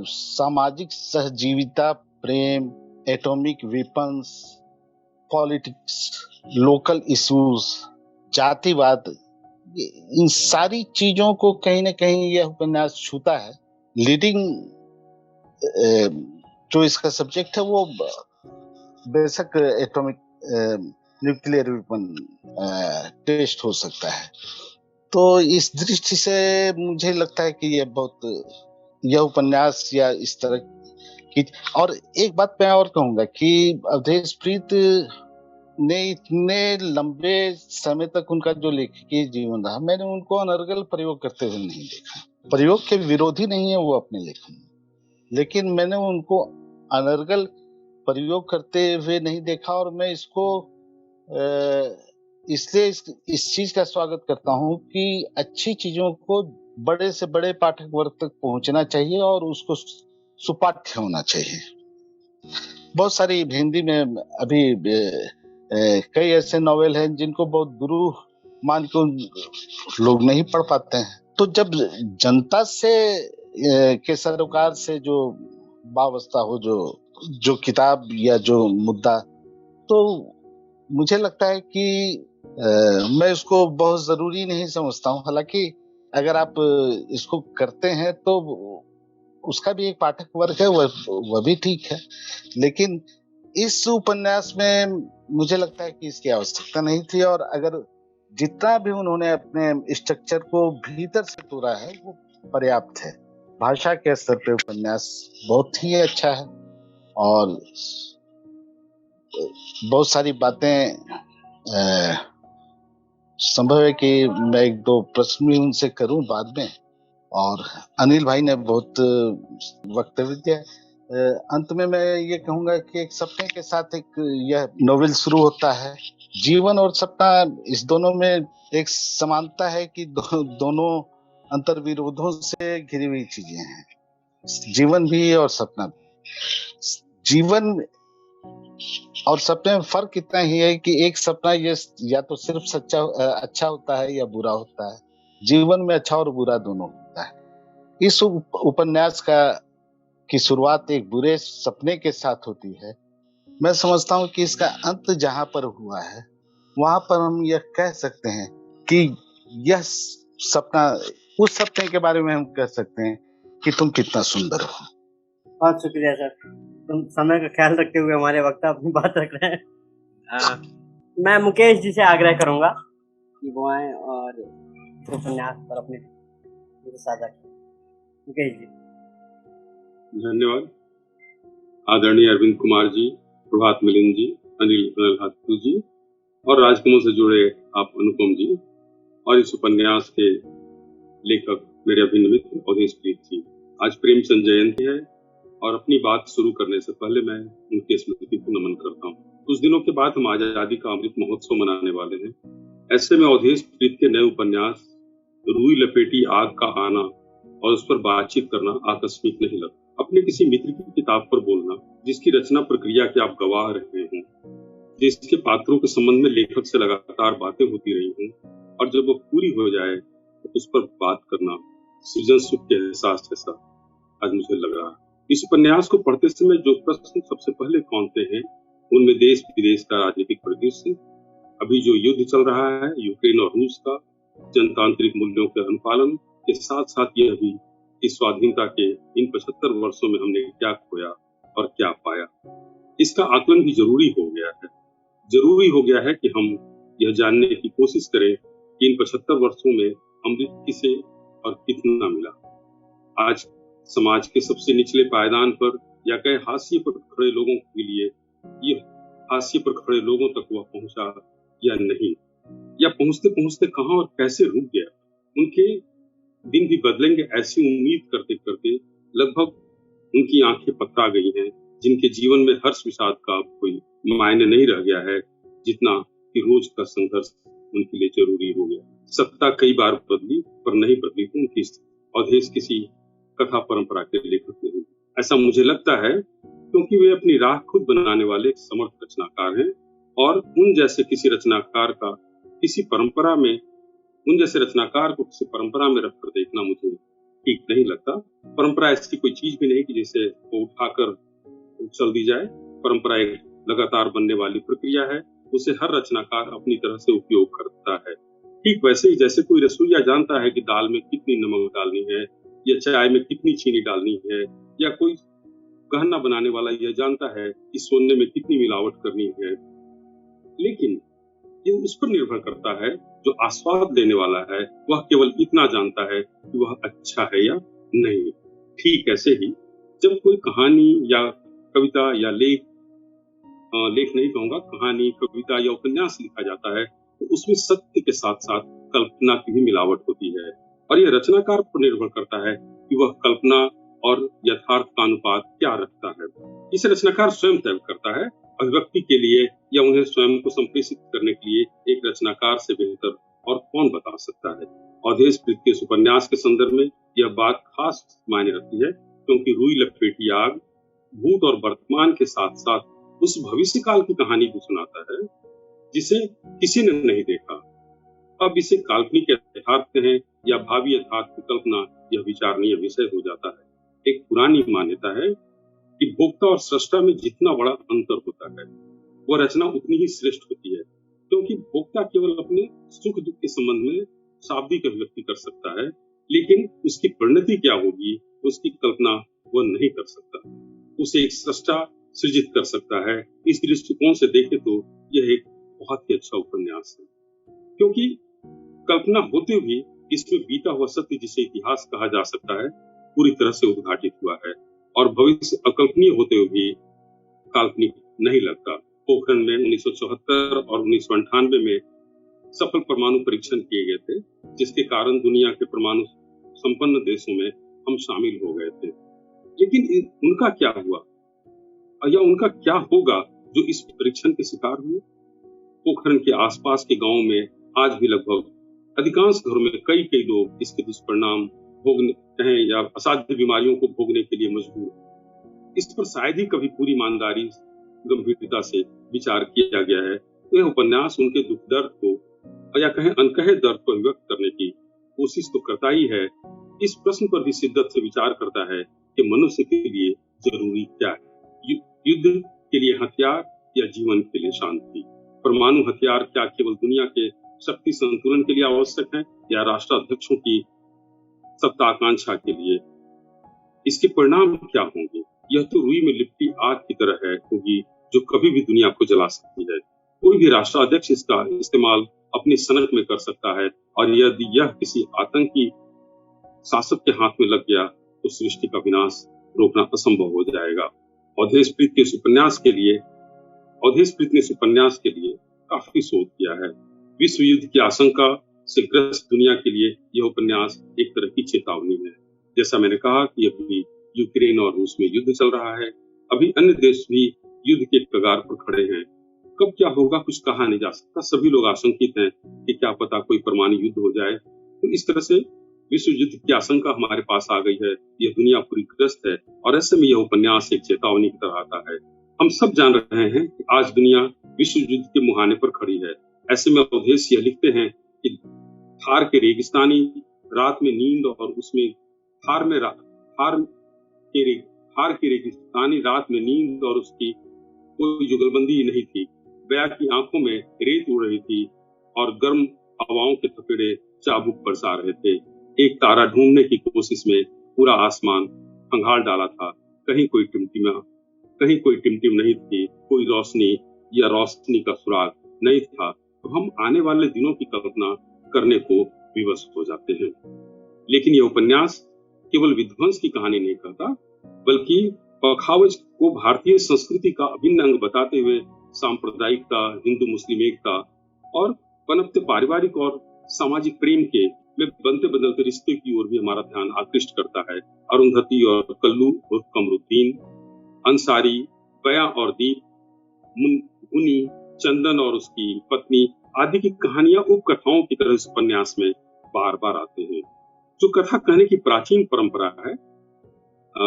सामाजिक सहजीविता, प्रेम, atomic weapons, politics, local issues, जातिवाद, इन सारी चीजों को कहीं ना कहीं यह उपन्यास छूता है। लीडिंग जो इसका सब्जेक्ट है वो बेशक एटॉमिक न्यूक्लियर वेपन टेस्ट हो सकता है। तो इस दृष्टि से मुझे लगता है कि यह उपन्यास या इस तरह की। और एक बात मैं और कहूंगा कि अवधेश प्रीत ने इतने लंबे समय तक उनका जो लेखकीय जीवन रहा, मैंने उनको अनर्गल प्रयोग करते हुए नहीं देखा। प्रयोग के विरोधी नहीं है वो अपने लेखन में, लेकिन मैंने उनको अनर्गल प्रयोग करते हुए नहीं देखा। और मैं इसको इसलिए इस चीज का स्वागत करता हूं कि अच्छी चीजों को बड़े से बड़े पाठक वर्ग तक पहुंचना चाहिए और उसको सुपाठ्य होना चाहिए। बहुत सारी हिंदी में अभी कई ऐसे नॉवेल हैं जिनको बहुत दुरूह मान के लोग नहीं पढ़ पाते हैं। तो जब जनता से के सरोकार से जो वाबस्ता हो जो किताब या जो मुद्दा, तो मुझे लगता है कि मैं इसको बहुत जरूरी नहीं समझता हूँ। हालांकि अगर आप इसको करते हैं तो उसका भी एक पाठक वर्ग है, वह भी ठीक है, लेकिन इस उपन्यास में मुझे लगता है कि इसकी आवश्यकता नहीं थी। और अगर जितना भी उन्होंने अपने स्ट्रक्चर को भीतर से तोड़ा है वो पर्याप्त है। भाषा के स्तर पे उपन्यास बहुत ही अच्छा है और बहुत सारी बातें संभव है कि मैं एक दो प्रश्न भी उनसे करूं बाद में। और अनिल भाई ने बहुत वक्तव्य दिया, अंत में मैं ये कहूंगा कि एक सपने के साथ एक यह नोवेल शुरू होता है। जीवन और सपना, इस दोनों में एक समानता है कि दोनों अंतर्विरोधों से घिरी हुई चीजें हैं, जीवन भी और सपना भी। जीवन और सपने में फर्क इतना ही है कि एक सपना ये या तो सिर्फ अच्छा होता है या बुरा होता है। जीवन में अच्छा और बुरा दोनों होता है। इस उपन्यास की शुरुआत एक बुरे सपने के साथ होती है। मैं समझता हूँ कि इसका अंत जहां पर हुआ है वहां पर हम यह कह सकते हैं कि यह सपना, उस सपने के बारे में हम कह सकते हैं कि तुम कितना सुंदर हो। बहुत शुक्रिया सर, तुम समय का ख्याल रखते हुए हमारे वक्त अपनी बात रख रहे हैं। मैं मुकेश जी से आग्रह करूंगा कि वो आए और उपन्यास पर अपने साझा करें। मुकेश जी। धन्यवाद। आदरणीय अरविंद कुमार जी, प्रभात मिलिंद जी, अनिल हाथू जी और राजकमल से जुड़े आप अनुपम जी, और इस उपन्यास के लेखक मेरे अभिन्न मित्र अवधेश प्रीत जी। आज प्रेमचंद जयंती है और अपनी बात शुरू करने से पहले मैं उनके स्मृति को नमन करता हूँ। कुछ दिनों के बाद हम आजादी का अमृत महोत्सव मनाने वाले हैं। ऐसे में अवधेश प्रीत के नए उपन्यास रुई लपेटी आग का आना और उस पर बातचीत करना आकस्मिक नहीं लगता। अपने किसी मित्र की किताब पर बोलना जिसकी रचना प्रक्रिया के आप गवाह रहे हों, जिसके पात्रों के संबंध में लेखक से लगातार बातें होती रही हों, और जब वो पूरी हो जाए तो उस पर बात करना सृजन सुख के एहसास जैसा आज मुझे लग रहा है। इस उपन्यास को पढ़ते समय जो प्रश्न सबसे पहले कौनते हैं उनमें देश विदेश का राजनीतिक परिदृश्य, अभी जो युद्ध चल रहा है यूक्रेन और रूस का, जनतांत्रिक मूल्यों के अनुपालन के साथ साथ यह भी कि स्वाधीनता के इन 75 वर्षों में हमने क्या खोया और क्या पाया। इसका आकलन भी जरूरी हो गया है कि हम यह जानने की कोशिश करें कि इन 75 वर्षों में अमृत किसे और कितना मिला। आज समाज के सबसे निचले पायदान पर या कहे हाशिए पर खड़े लोगों के लिए यह हाशिए पर खड़े लोगों तक वह पहुंचा या नहीं, या पहुंचते पहुंचते कहां और कैसे रुक गया। उनके दिन भी बदलेंगे ऐसी उम्मीद करते करते लगभग उनकी आंखें पकड़ा गई हैं, जिनके जीवन में हर्ष विषाद का अब कोई मायने नहीं रह गया है, जितना कि रोज का संघर्ष उनके लिए जरूरी हो गया। सत्ता कई बार बदली पर नहीं बदली तो उनकी अवधेश किसी कथा परंपरा के लेखक नहीं, ऐसा मुझे लगता है, क्योंकि वे अपनी राह खुद बनाने वाले समर्थ रचनाकार हैं। और उन जैसे रचनाकार को किसी परंपरा में रखकर देखना मुझे ठीक नहीं लगता। परंपरा ऐसी कोई चीज भी नहीं कि जिसे वो उठाकर चल दी जाए। परंपरा एक लगातार बनने वाली प्रक्रिया है, उसे हर रचनाकार अपनी तरह से उपयोग करता है। ठीक वैसे ही जैसे कोई रसोइया जानता है कि दाल में कितनी नमक डालनी है या चाय में कितनी चीनी डालनी है, या कोई गहना बनाने वाला यह जानता है कि सोने में कितनी मिलावट करनी है, लेकिन ये उस पर निर्भर करता है जो आस्वाद देने वाला है वह केवल इतना जानता है कि वह अच्छा है या नहीं। ठीक ऐसे ही जब कोई कहानी या कविता या लेख नहीं कहूंगा, कहानी, कविता या उपन्यास लिखा जाता है तो उसमें सत्य के साथ साथ कल्पना की भी मिलावट होती है, और यह रचनाकार पर निर्भर करता है कि वह कल्पना और यथार्थ का अनुपात क्या रखता है। इसे रचनाकार स्वयं तय करता है। अभिव्यक्ति के लिए या उन्हें स्वयं को संप्रेषित करने के लिए एक रचनाकार से बेहतर और कौन बता सकता है। अवधेश प्रीत के उपन्यास के संदर्भ में यह बात खास मायने रखती है, क्योंकि रुई लपेटी आग भूत और वर्तमान के साथ साथ उस भविष्य काल की कहानी भी सुनाता है जिसे किसी ने नहीं देखा। अब इसे काल्पनिक यथार्थ कहें या भावी यथार्थ की कल्पना, यह विचारणीय विषय हो जाता है। एक पुरानी मान्यता है कि भोक्ता और सृष्टा में जितना बड़ा अंतर होता है वह रचना उतनी ही श्रेष्ठ होती है, क्योंकि भोक्ता केवल अपने सुख दुख के संबंध में शाब्दिक अभिव्यक्ति कर सकता है, लेकिन उसकी परिणति क्या होगी उसकी कल्पना वह नहीं कर सकता। उसे एक सृष्टा सृजित कर सकता है। इस दृष्टिकोण से देखे तो यह एक बहुत ही अच्छा उपन्यास है, क्योंकि कल्पना होते हुए इसमें बीता हुआ सत्य, जिसे इतिहास कहा जा सकता है, पूरी तरह से उद्घाटित हुआ है, और भविष्य अकल्पनीय होते हुए काल्पनिक नहीं लगता। पोखरण में 1974 और 1998 में सफल परमाणु परीक्षण किए गए थे, जिसके कारण दुनिया के परमाणु संपन्न देशों में हम शामिल हो गए थे। लेकिन उनका क्या हुआ या उनका क्या होगा जो इस परीक्षण के शिकार हुए? पोखरण के आसपास के गांवों में आज भी लगभग अधिकांश घरों में कई कई लोग इसके दुष्परिणाम भोगने कहें या असाध्य बीमारियों को भोगने के लिए मजबूर हैं। इस पर शायद ही कभी पूरी ईमानदारी गंभीरता से विचार किया गया है। यह उपन्यास उनके दुख दर्द को या कहें अनकहे दर्द को व्यक्त करने की कोशिश तो करता ही है, इस प्रश्न पर भी शिद्दत से विचार करता है कि मनुष्य के लिए जरूरी क्या है, युद्ध के लिए हथियार या जीवन के लिए शांति। परमाणु हथियार क्या केवल दुनिया के शक्ति संतुलन के लिए आवश्यक है या राष्ट्राध्यक्षों की सत्ता आकांक्षा के लिए? इसके परिणाम क्या होंगे? यह तो रुई में लिपटी आग की तरह है होगी जो कभी भी दुनिया को जला सकती है। कोई भी राष्ट्राध्यक्ष इसका इस्तेमाल अपनी सनक में कर सकता है और यदि यह किसी आतंकी शासक के हाथ में लग गया तो सृष्टि का विनाश रोकना असंभव हो जाएगा। अवधेश प्रीत ने इस उपन्यास के लिए काफी शोध किया है। विश्व युद्ध की आशंका से ग्रस्त दुनिया के लिए यह उपन्यास एक तरह की चेतावनी है। जैसा मैंने कहा कि अभी यूक्रेन और रूस में युद्ध चल रहा है, अभी अन्य देश भी युद्ध के कगार पर खड़े हैं। कब क्या होगा कुछ कहा नहीं जा सकता। सभी लोग आशंकित हैं कि क्या पता कोई परमाणु युद्ध हो जाए। तो इस तरह से विश्व युद्ध की आशंका हमारे पास आ गई है। यह दुनिया पूरी ग्रस्त है और ऐसे में यह उपन्यास एक चेतावनी की तरह आता है। हम सब जान रहे हैं कि आज दुनिया विश्व युद्ध के मुहाने पर खड़ी है। ऐसे में अवधेश यह लिखते हैं कि थार के रेगिस्तानी रात में नींद और उसमें थार के रेगिस्तानी रात में नींद और उसकी कोई जुगलबंदी नहीं थी। बया की आंखों में रेत उड़ रही थी और गर्म हवाओं के थपेड़े चाबुक बरसा रहे थे। एक तारा ढूंढने की कोशिश में पूरा आसमान खंगाल डाला था। कहीं कोई टिमटिम नहीं थी, कोई रोशनी या रोशनी का सुराग नहीं था। तो हम आने वाले दिनों की कल्पना करने को विवश हो जाते हैं। लेकिन यह उपन्यास केवल विध्वंस की कहानी नहीं कहता, बल्कि पखावज को भारतीय संस्कृति का अभिन्न अंग बताते हुए सांप्रदायिकता, हिंदू मुस्लिम एकता और पनपते पारिवारिक और सामाजिक प्रेम के में बनते बदलते रिश्ते की ओर भी हमारा ध्यान आकृष्ट करता है। अरुंधति और कल्लू और कमरुद्दीन, अंसारी, बया और दीप, मुनि, चंदन और उसकी पत्नी आदि की कहानियां उपकथाओं की तरह इस उपन्यास में बार बार आते हैं। जो कथा कहने की प्राचीन परंपरा है,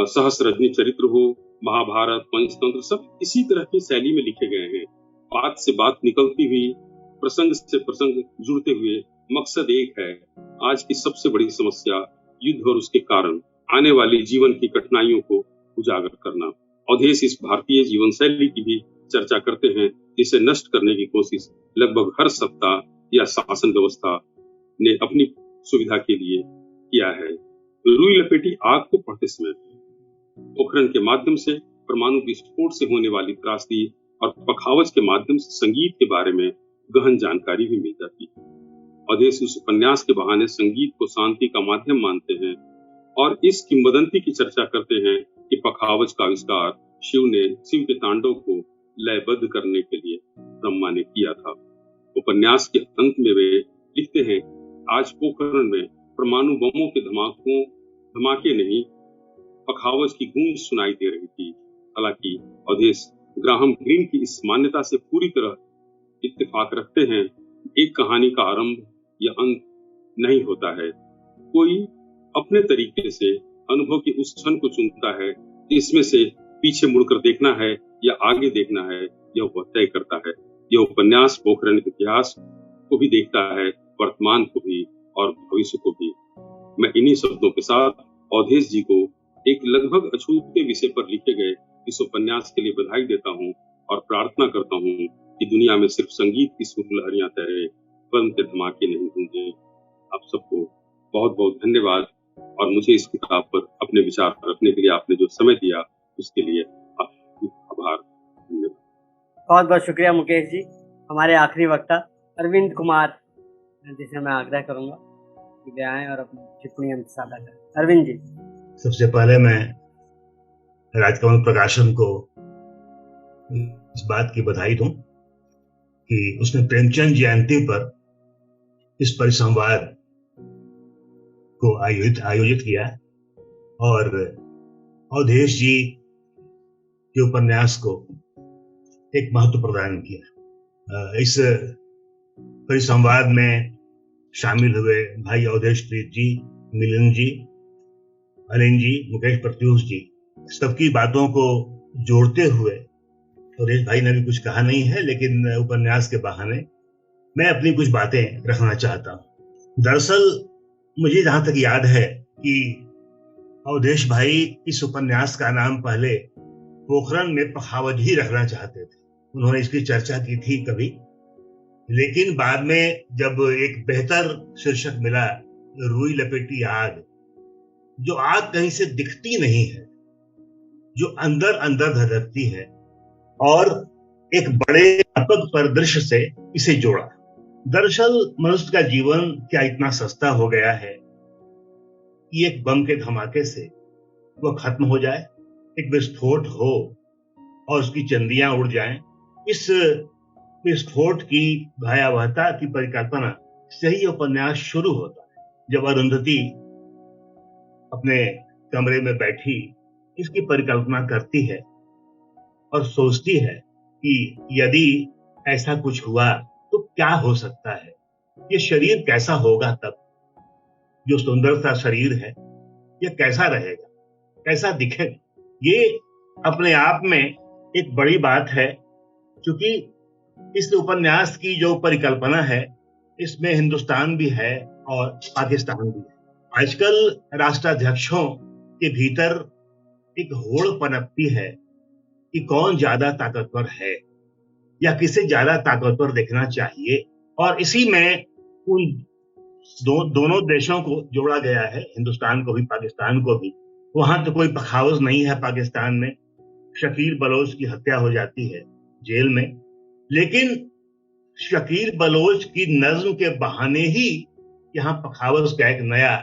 सहस्रजनी चरित्र हो, महाभारत, पंचतंत्र, सब इसी तरह की शैली में लिखे गए हैं। बात से बात निकलती हुई, प्रसंग से प्रसंग जुड़ते हुए मकसद एक है, आज की सबसे बड़ी समस्या युद्ध और उसके कारण आने वाली जीवन की कठिनाइयों को उजागर करना। अवधेश इस भारतीय जीवन शैली की भी चर्चा करते हैं जिसे नष्ट करने की कोशिश लगभग हर सत्ता या शासन व्यवस्था ने अपनी सुविधा के लिए किया है। रुई लपेटी आग को पढ़ते समय पोखरण के माध्यम से परमाणु विस्फोट से होने वाली त्रासदी और पखावज के माध्यम से संगीत के बारे में गहन जानकारी भी मिल जाती है। अवधेश उस उपन्यास के बहाने संगीत को शांति का माध्यम मानते हैं और इस किंवदंती की चर्चा करते हैं कि पखावज का आविष्कार शिव के तांडव को लयबद्ध करने के लिए ब्रह्मा ने किया था। उपन्यास के अंत में वे लिखते हैं, आज पोखरण में परमाणु बमों के धमाके नहीं, पखावज की गूंज सुनाई दे रही थी। हालांकि अवधेश ग्राहम ग्रीन की इस मान्यता से पूरी तरह इत्तेफाक रखते हैं। एक कहानी का आरंभ या अंत नहीं होता है, कोई अपने तरीके से अनुभव की उस क्षण को चुनता है जिसमें से पीछे मुड़कर देखना है या आगे देखना है, यह वह तय करता है। यह उपन्यास पोखरण के इतिहास को भी देखता है, वर्तमान को भी और भविष्य को भी। मैं इन्हीं शब्दों के साथ अवधेश जी को एक लगभग अछूते विषय पर लिखे गए इस उपन्यास के लिए बधाई देता हूँ और प्रार्थना करता हूँ कि दुनिया में सिर्फ संगीत की सुर लहरियां तैरे, बम के धमाके नहीं गूंजे। आप सबको बहुत बहुत धन्यवाद और मुझे इस किताब पर अपने विचार रखने के लिए आपने जो समय दिया उसके लिए आपका आभार। धन्यवाद। बहुत बहुत शुक्रिया मुकेश जी। हमारे आखिरी वक्ता अरविंद कुमार, जिसे मैं आग्रह करूंगा कि वे आएं और अपनी टिप्पणी साझा करें। अरविंद जी। सबसे पहले मैं राजकमल प्रकाशन को इस बात की बधाई दूं कि उसने प्रेमचंद जयंती पर इस परिसंवाद को आयोजित किया और अवधेश जी के उपन्यास को एक महत्व प्रदान किया। इस परिसंवाद में शामिल हुए भाई अवधेश प्रीत जी, मिलिंद जी, अनिल जी, मुकेश प्रत्यूष जी, सबकी बातों को जोड़ते हुए अवधेश भाई ने भी कुछ कहा नहीं है, लेकिन उपन्यास के बहाने मैं अपनी कुछ बातें रखना चाहता हूं। दरअसल मुझे जहां तक याद है कि अवधेश भाई इस उपन्यास का नाम पहले पोखरन में पखावज ही रखना चाहते थे। उन्होंने इसकी चर्चा की थी कभी, लेकिन बाद में जब एक बेहतर शीर्षक मिला, रुई लपेटी आग, जो आग कहीं से दिखती नहीं है, जो अंदर अंदर धधकती है, और एक बड़े व्यापक परिदृश्य से इसे जोड़ा। दरअसल मनुष्य का जीवन क्या इतना सस्ता हो गया है कि एक बम के धमाके से वह खत्म हो जाए, एक विस्फोट हो और उसकी चंदियां उड़ जाएं। इस विस्फोट की भयावहता की परिकल्पना से ही उपन्यास शुरू होता है। जब अरुंधति अपने कमरे में बैठी इसकी परिकल्पना करती है और सोचती है कि यदि ऐसा कुछ हुआ तो क्या हो सकता है, ये शरीर कैसा होगा, तब जो सुंदर सा शरीर है ये कैसा रहेगा, कैसा दिखेगा। ये अपने आप में एक बड़ी बात है, क्योंकि इस उपन्यास की जो परिकल्पना है इसमें हिंदुस्तान भी है और पाकिस्तान भी है। आजकल राष्ट्राध्यक्षों के भीतर एक होड़ पनपती है कि कौन ज्यादा ताकतवर है या किसे ज्यादा ताकतवर देखना चाहिए, और इसी में उन दोनों देशों को जोड़ा गया है, हिंदुस्तान को भी पाकिस्तान को भी। वहां तो कोई पखावज नहीं है पाकिस्तान में, शकील बलोच की हत्या हो जाती है जेल में, लेकिन शकील बलोच की नज्म के बहाने ही यहाँ पखावज का एक नया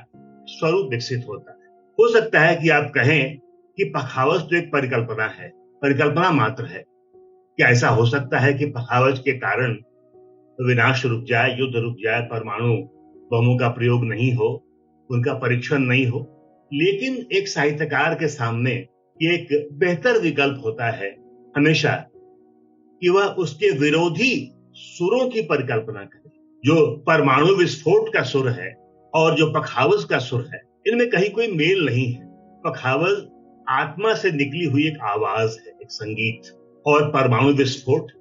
स्वरूप विकसित होता है। हो सकता है कि आप कहें कि पखावज तो एक परिकल्पना है, परिकल्पना मात्र है। क्या ऐसा हो सकता है कि पखावज के कारण विनाश रुक जाए, युद्ध रुक जाए, परमाणु बमों का प्रयोग नहीं हो, उनका परीक्षण नहीं हो? लेकिन एक साहित्यकार के सामने ये एक बेहतर विकल्प होता है हमेशा कि वह उसके विरोधी सुरों की परिकल्पना करे। जो परमाणु विस्फोट का सुर है और जो पखावज का सुर है, इनमें कहीं कोई मेल नहीं है। पखावज आत्मा से निकली हुई एक आवाज है, एक संगीत, और परमाणु विस्फोट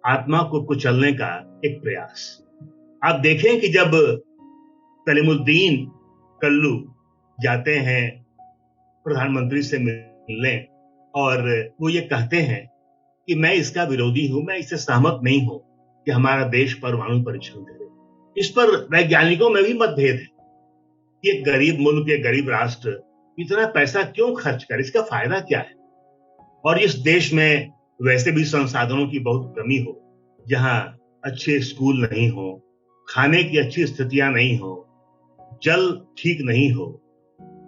आत्मा को कुचलने का एक प्रयास। आप देखें कि जब कलीमुद्दीन कल्लू जाते हैं प्रधानमंत्री से मिलने और वो ये कहते हैं कि मैं इसका विरोधी हूं, मैं इससे सहमत नहीं हूं कि हमारा देश परमाणु परीक्षण करे। इस पर वैज्ञानिकों में भी मतभेद है कि एक गरीब मुल्क, एक गरीब राष्ट्र इतना पैसा क्यों खर्च करे, इसका फायदा क्या है। और इस देश में वैसे भी संसाधनों की बहुत कमी हो, जहां अच्छे स्कूल नहीं हो, खाने की अच्छी स्थितियां नहीं हो, जल ठीक नहीं हो,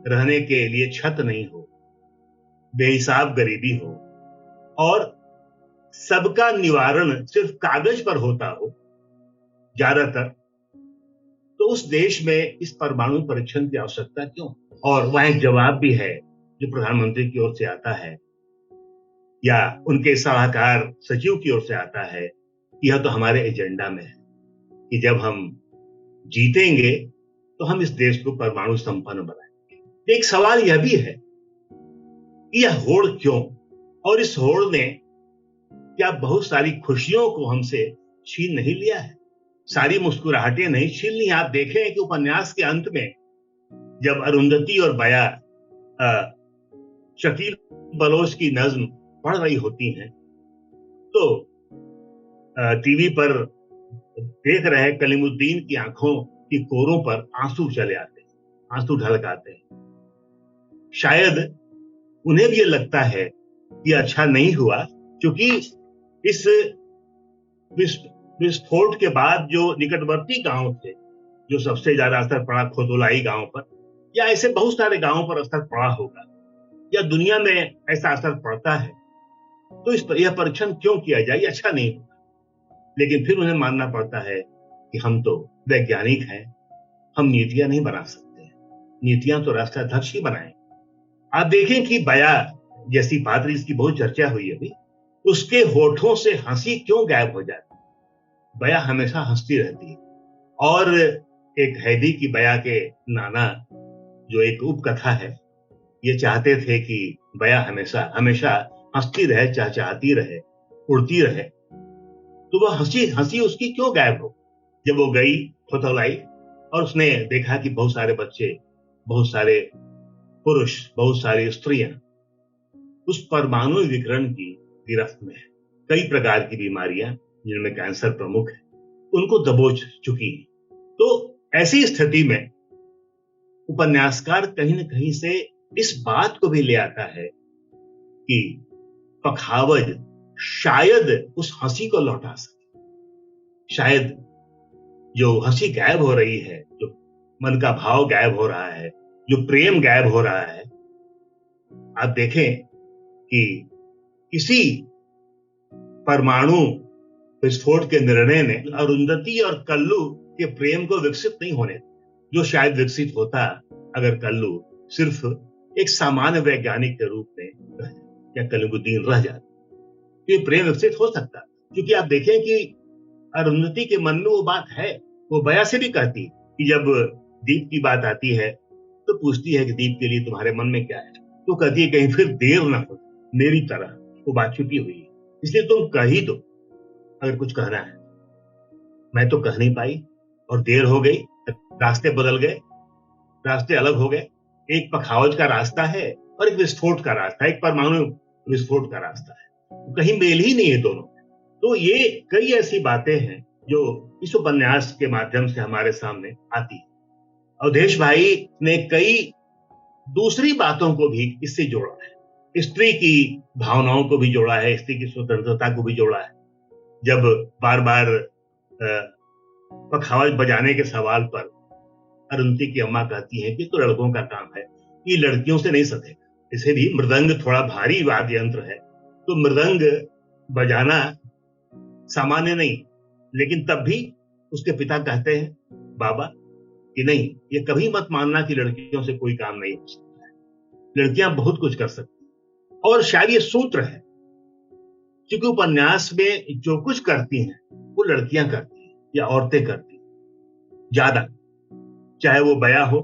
रहने के लिए छत नहीं हो, बेहिसाब गरीबी हो, और सबका निवारण सिर्फ कागज पर होता हो ज्यादातर, तो उस देश में इस परमाणु परीक्षण की आवश्यकता क्यों? और वह एक जवाब भी है जो प्रधानमंत्री की ओर से आता है या उनके सलाहकार सचिव की ओर से आता है, यह तो हमारे एजेंडा में है कि जब हम जीतेंगे तो हम इस देश को परमाणु संपन्न बनाएंगे। एक सवाल यह भी है कि यह होड़ क्यों, और इस होड़ ने क्या बहुत सारी खुशियों को हमसे छीन नहीं लिया है, सारी मुस्कुराहटें नहीं छीन ली। आप देखें कि उपन्यास के अंत में जब अरुंधति और बया शकील बलोच की नज्म पढ़ रही होती हैं, तो टीवी पर देख रहे कलीमुद्दीन की आंखों की कोरों पर आंसू चले आते हैं, आंसू ढलक आते हैं। शायद उन्हें भी ये लगता है कि अच्छा नहीं हुआ, क्योंकि इस विस्फोट के बाद जो निकटवर्ती गांव थे, जो सबसे ज्यादा असर पड़ा खोतोलाई गांव पर, या ऐसे बहुत सारे गांवों पर असर पड़ा होगा, या दुनिया में ऐसा असर पड़ता है, तो इस पर यह परीक्षण क्यों किया जाए, अच्छा नहीं होगा। लेकिन फिर उन्हें मानना पड़ता है कि हम तो वैज्ञानिक हैं, हम नीतियां नहीं बना सकते, नीतियां तो राष्ट्राध्यक्ष ही बनाएं। आप देखें कि बया जैसी पात्र, इसकी बहुत चर्चा हुई अभी, उसके होठों से हंसी क्यों गायब हो जाती? बया हमेशा हंसती रहती है। और एक हैदी की बया के नाना, जो एक उपकथा है, ये चाहते थे कि बया हमेशा हमेशा हंसती रहे, चहचहाती रहे, उड़ती रहे। तो वह हंसी हंसी उसकी क्यों गायब हो? जब वो गई थोथोलाई और उसने देखा कि बहुत सारे बच्चे, बहुत सारे पुरुष, बहुत सारी स्त्रियां उस परमाणु विकिरण की गिरफ्त में है। कई प्रकार की बीमारियां, जिनमें कैंसर प्रमुख है, उनको दबोच चुकी हैं। तो ऐसी स्थिति में उपन्यासकार कहीं न कहीं से इस बात को भी ले आता है कि पखावज शायद उस हंसी को लौटा सके। शायद जो हंसी गायब हो रही है, जो मन का भाव गायब हो रहा है, जो प्रेम गायब हो रहा है, आप देखें कि किसी परमाणु विस्फोट के निर्णय ने अरुंधति और कल्लू के प्रेम को विकसित नहीं होने दिया, जो शायद विकसित होता अगर कल्लू सिर्फ एक सामान्य वैज्ञानिक के रूप में या कलीमुद्दीन रह जाता, तो ये प्रेम विकसित हो सकता। क्योंकि आप देखें कि अरुंधति के मन में वो बात है, वो बया से भी कहती है कि जब दीप की बात आती है तो पूछती है कि दीप के लिए तुम्हारे मन में क्या है, तो कहती है कहीं फिर देर ना हो, मेरी तरह वो बात छुपी हुई है, इसलिए तुम कह ही दो अगर कुछ कहना है। मैं तो कह नहीं पाई और देर हो गई, रास्ते बदल गए, रास्ते अलग हो गए। एक पखावज का रास्ता है और एक विस्फोट का रास्ता, एक परमाणु विस्फोट का रास्ता है, तो कहीं मेल ही नहीं है दोनों। तो ये कई ऐसी बातें हैं जो इस उपन्यास के माध्यम से हमारे सामने आती है। अवधेश भाई ने कई दूसरी बातों को भी इससे जोड़ा है। स्त्री की भावनाओं को भी जोड़ा है, स्त्री की स्वतंत्रता को भी जोड़ा है। जब बार बार पखावज बजाने के सवाल पर अरुंधति की अम्मा कहती है कि तो लड़कों का काम है, ये लड़कियों से नहीं सधेगा। इसे भी मृदंग थोड़ा भारी वाद्य यंत्र है, तो मृदंग बजाना सामान्य नहीं, लेकिन तब भी उसके पिता कहते हैं बाबा कि नहीं, ये कभी मत मानना कि लड़कियों से कोई काम नहीं हो सकता है, लड़कियां बहुत कुछ कर सकती हैं। और शायद ये सूत्र है, क्योंकि उपन्यास में जो कुछ करती हैं वो लड़कियां करती हैं या औरतें करती हैं ज्यादा, चाहे वो बया हो,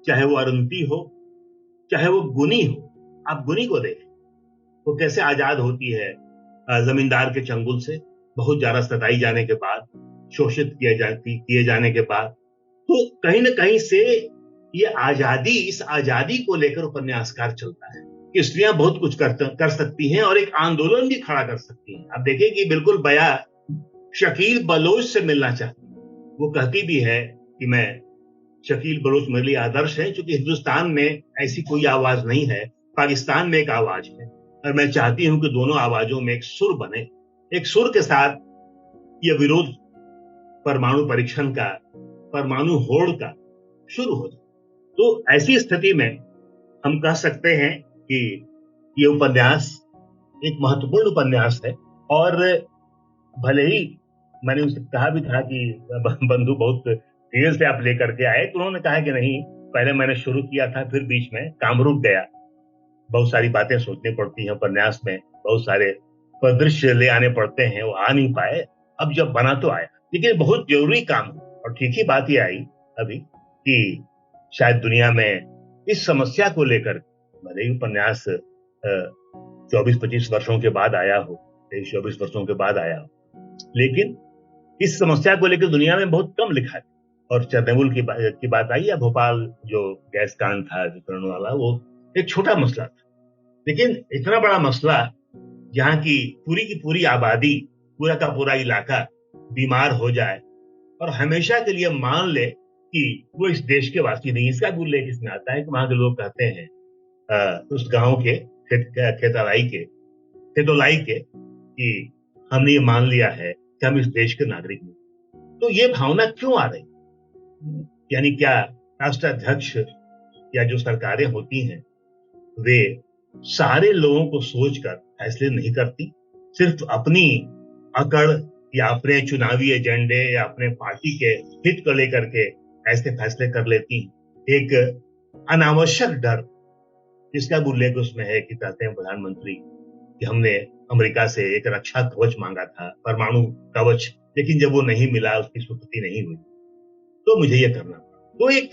चाहे वो अरुंधति हो, चाहे वो गुनी हो। आप गुनी को देखें, वो कैसे आजाद होती है जमींदार के चंगुल से, बहुत ज्यादा सताई जाने के बाद, शोषित किए जाने के बाद। तो कहीं न कहीं से ये आजादी, इस आजादी को लेकर उपन्यासकार चलता है कि स्त्रियां बहुत कुछ कर सकती हैं और एक आंदोलन भी खड़ा कर सकती हैं। आप देखें कि बिल्कुल बया शकील बलोच से मिलना चाहती है। वो कहती भी है कि मैं शकील बलोच मेरे लिए आदर्श है, क्योंकि हिंदुस्तान में ऐसी कोई आवाज नहीं है, पाकिस्तान में एक आवाज है और मैं चाहती हूं कि दोनों आवाजों में एक सुर बने, एक सुर के साथ यह विरोध परमाणु परीक्षण का, परमाणु होड़ का शुरू हो जाए। तो ऐसी स्थिति में हम कह सकते हैं कि ये उपन्यास एक महत्वपूर्ण उपन्यास है। और भले ही मैंने उनसे कहा भी था कि बंधु बहुत देर से आप लेकर के आए, तो उन्होंने कहा कि नहीं, पहले मैंने शुरू किया था, फिर बीच में काम रुक गया, बहुत सारी बातें सोचनी पड़ती हैं उपन्यास में, बहुत सारे परिदृश्य ले आने पड़ते हैं, वो आ नहीं पाए, अब जब बना तो आया। लेकिन बहुत जरूरी काम है और ठीक ही बात ही आई अभी कि शायद दुनिया में इस समस्या को लेकर, भले ही उपन्यास 24-25 वर्षों के बाद आया हो, 23-24 वर्षों के बाद आया हो, लेकिन इस समस्या को लेकर दुनिया में बहुत कम लिखा है। और चरनेवुल की बात आई, या भोपाल जो गैस कांड था वितरण वाला, वो एक छोटा मसला था, लेकिन इतना बड़ा मसला जहां की पूरी आबादी, पूरा का पूरा इलाका बीमार हो जाए और हमेशा के लिए मान ले कि वो इस देश के वासी नहीं। इसका भी उल्लेख इसमें आता है कि वहां के लोग कहते हैं उस गांव के खेतोलाई के कि हमने ये मान लिया है कि हम इस देश के नागरिक नहीं। तो ये भावना क्यों आ रही? यानी क्या राष्ट्राध्यक्ष या जो सरकारें होती हैं वे सारे लोगों को सोचकर फैसले नहीं करती, सिर्फ अपनी अकड़ या अपने चुनावी एजेंडे या अपने पार्टी के हित को लेकर के ऐसे फैसले कर लेती हैं। एक अनावश्यक डर, जिसका भी उल्लेख उसमें है कि कहते हैं प्रधानमंत्री कि हमने अमेरिका से एक रक्षा कवच मांगा था, परमाणु कवच, लेकिन जब वो नहीं मिला, उसकी स्वीकृति नहीं हुई, तो मुझे ये करना पड़ा। तो एक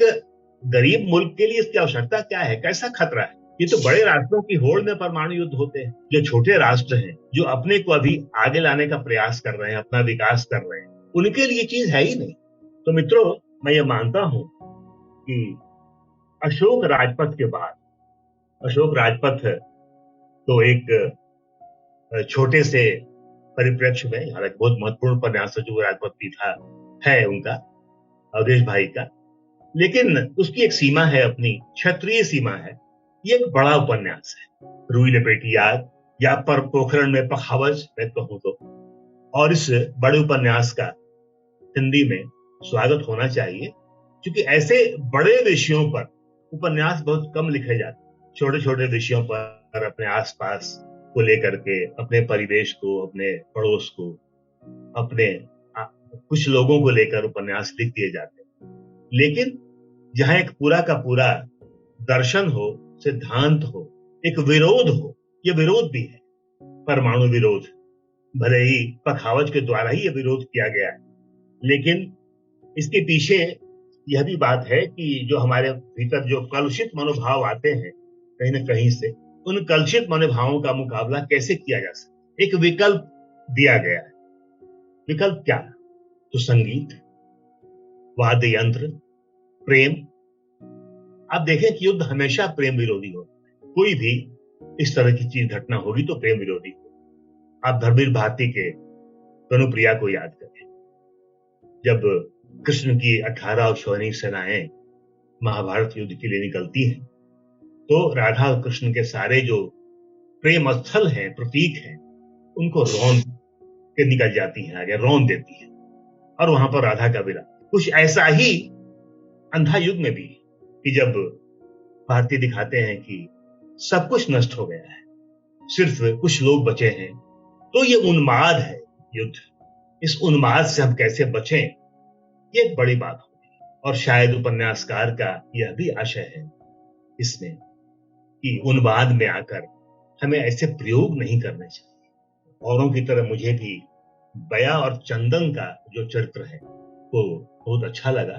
गरीब मुल्क के लिए इसकी आवश्यकता क्या है, कैसा खतरा है? ये तो बड़े राष्ट्रों की होड़ में परमाणु युद्ध होते हैं। जो छोटे राष्ट्र हैं, जो अपने को अभी आगे लाने का प्रयास कर रहे हैं, अपना विकास कर रहे हैं, उनके लिए चीज है ही नहीं। तो मित्रों, मैं ये मानता हूं कि अशोक राजपथ के बाद, अशोक राजपथ तो एक छोटे से परिप्रेक्ष्य में, हालांकि बहुत महत्वपूर्ण उपन्यास जो राजपथ भी था, है उनका, अवधेश भाई का, लेकिन उसकी एक सीमा है, अपनी क्षत्रिय सीमा है। ये एक बड़ा उपन्यास है, रुई लपेटी आग या पर पोखरण में पखावज, मैं कहूं तो। और इस बड़े उपन्यास का हिंदी में स्वागत होना चाहिए, क्योंकि ऐसे बड़े विषयों पर उपन्यास बहुत कम लिखे जाते हैं। छोटे छोटे विषयों पर अपने आसपास को लेकर के, अपने परिवेश को, अपने पड़ोस को, अपने कुछ लोगों को लेकर उपन्यास लिख दिए जाते हैं। लेकिन जहां एक पूरा का पूरा दर्शन हो, सिद्धांत हो, एक विरोध हो, ये विरोध भी है, परमाणु विरोध, भले ही पखावज के द्वारा ही ये विरोध किया गया है, लेकिन इसके पीछे यह भी बात है कि जो हमारे भीतर जो कलुषित मनोभाव आते हैं कहीं न कहीं से, उन कलुषित मनोभावों का मुकाबला कैसे किया जा सकता, एक विकल्प दिया गया है। विकल्प क्या? तो संगीत, वाद्य यंत्र, प्रेम। आप देखें कि युद्ध हमेशा प्रेम विरोधी होता है। कोई भी इस तरह की चीज घटना होगी तो प्रेम विरोधी होगी। आप धर्मवीर भारती के तनुप्रिया को याद करें, जब कृष्ण की 18 अश्वनी सेनाएं महाभारत युद्ध के लिए निकलती हैं, तो राधा और कृष्ण के सारे जो प्रेम स्थल हैं, प्रतीक हैं, उनको रौंद के निकल जाती हैं आगे, रौंद देती हैं, और वहां पर राधा का विलाप। कुछ ऐसा ही अंधा युग में भी, कि जब भारती दिखाते हैं कि सब कुछ नष्ट हो गया है, सिर्फ कुछ लोग बचे हैं, तो ये उन्माद है युद्ध। इस उन्माद से हम कैसे बचें, ये एक बड़ी बात होगी। और शायद उपन्यासकार का यह भी आशय है इसमें कि उन्माद में आकर हमें ऐसे प्रयोग नहीं करने चाहिए। औरों की तरह मुझे भी बया और चंदन का जो चरित्र है वो बहुत अच्छा लगा।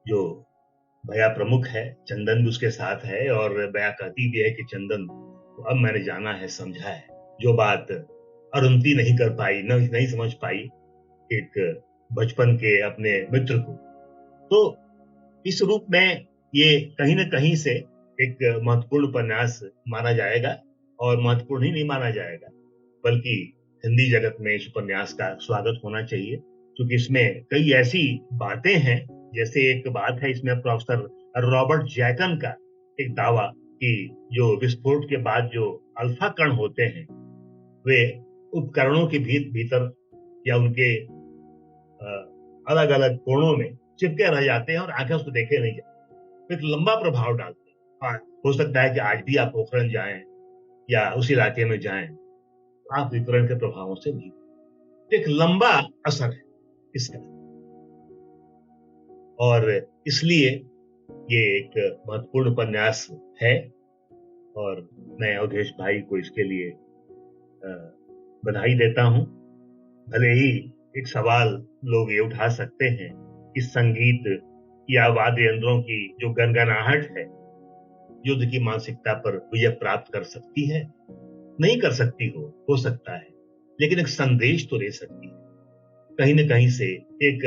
जो बया प्रमुख है, चंदन भी उसके साथ है, और बया कहती भी है कि चंदन तो अब मैंने जाना है, समझा है, जो बात अरुंधति नहीं कर पाई, नहीं समझ पाई एक बचपन के अपने मित्र को। तो इस रूप में ये कहीं न कहीं से एक महत्वपूर्ण उपन्यास माना जाएगा, और महत्वपूर्ण ही नहीं माना जाएगा, बल्कि हिंदी जगत में इस उपन्यास का स्वागत होना चाहिए, क्योंकि इसमें कई ऐसी बातें हैं। जैसे एक बात है इसमें प्रोफेसर रॉबर्ट जैकन का एक दावा कि जो विस्फोट के बाद जो अल्फा कण होते हैं वे उपकरणों के भीतर या उनके अलग अलग कोणों में चिपके रह जाते हैं और आंखें उसको देखे नहीं जाती, एक लंबा प्रभाव डालते हैं। हाँ, हो सकता है कि आज भी आप पोखरण जाएं या उस इलाके में जाएं, आप विकिरण के प्रभावों से भी, एक लंबा असर है इसका, और इसलिए ये एक महत्वपूर्ण उपन्यास है। और मैं अवधेश भाई को इसके लिए बधाई देता हूं। भले ही एक सवाल लोग ये उठा सकते हैं कि संगीत या वाद्य यंत्रों की जो गनगनाहट है युद्ध की मानसिकता पर विजय प्राप्त कर सकती है, नहीं कर सकती हो सकता है, लेकिन एक संदेश तो दे सकती है, कहीं न कहीं से एक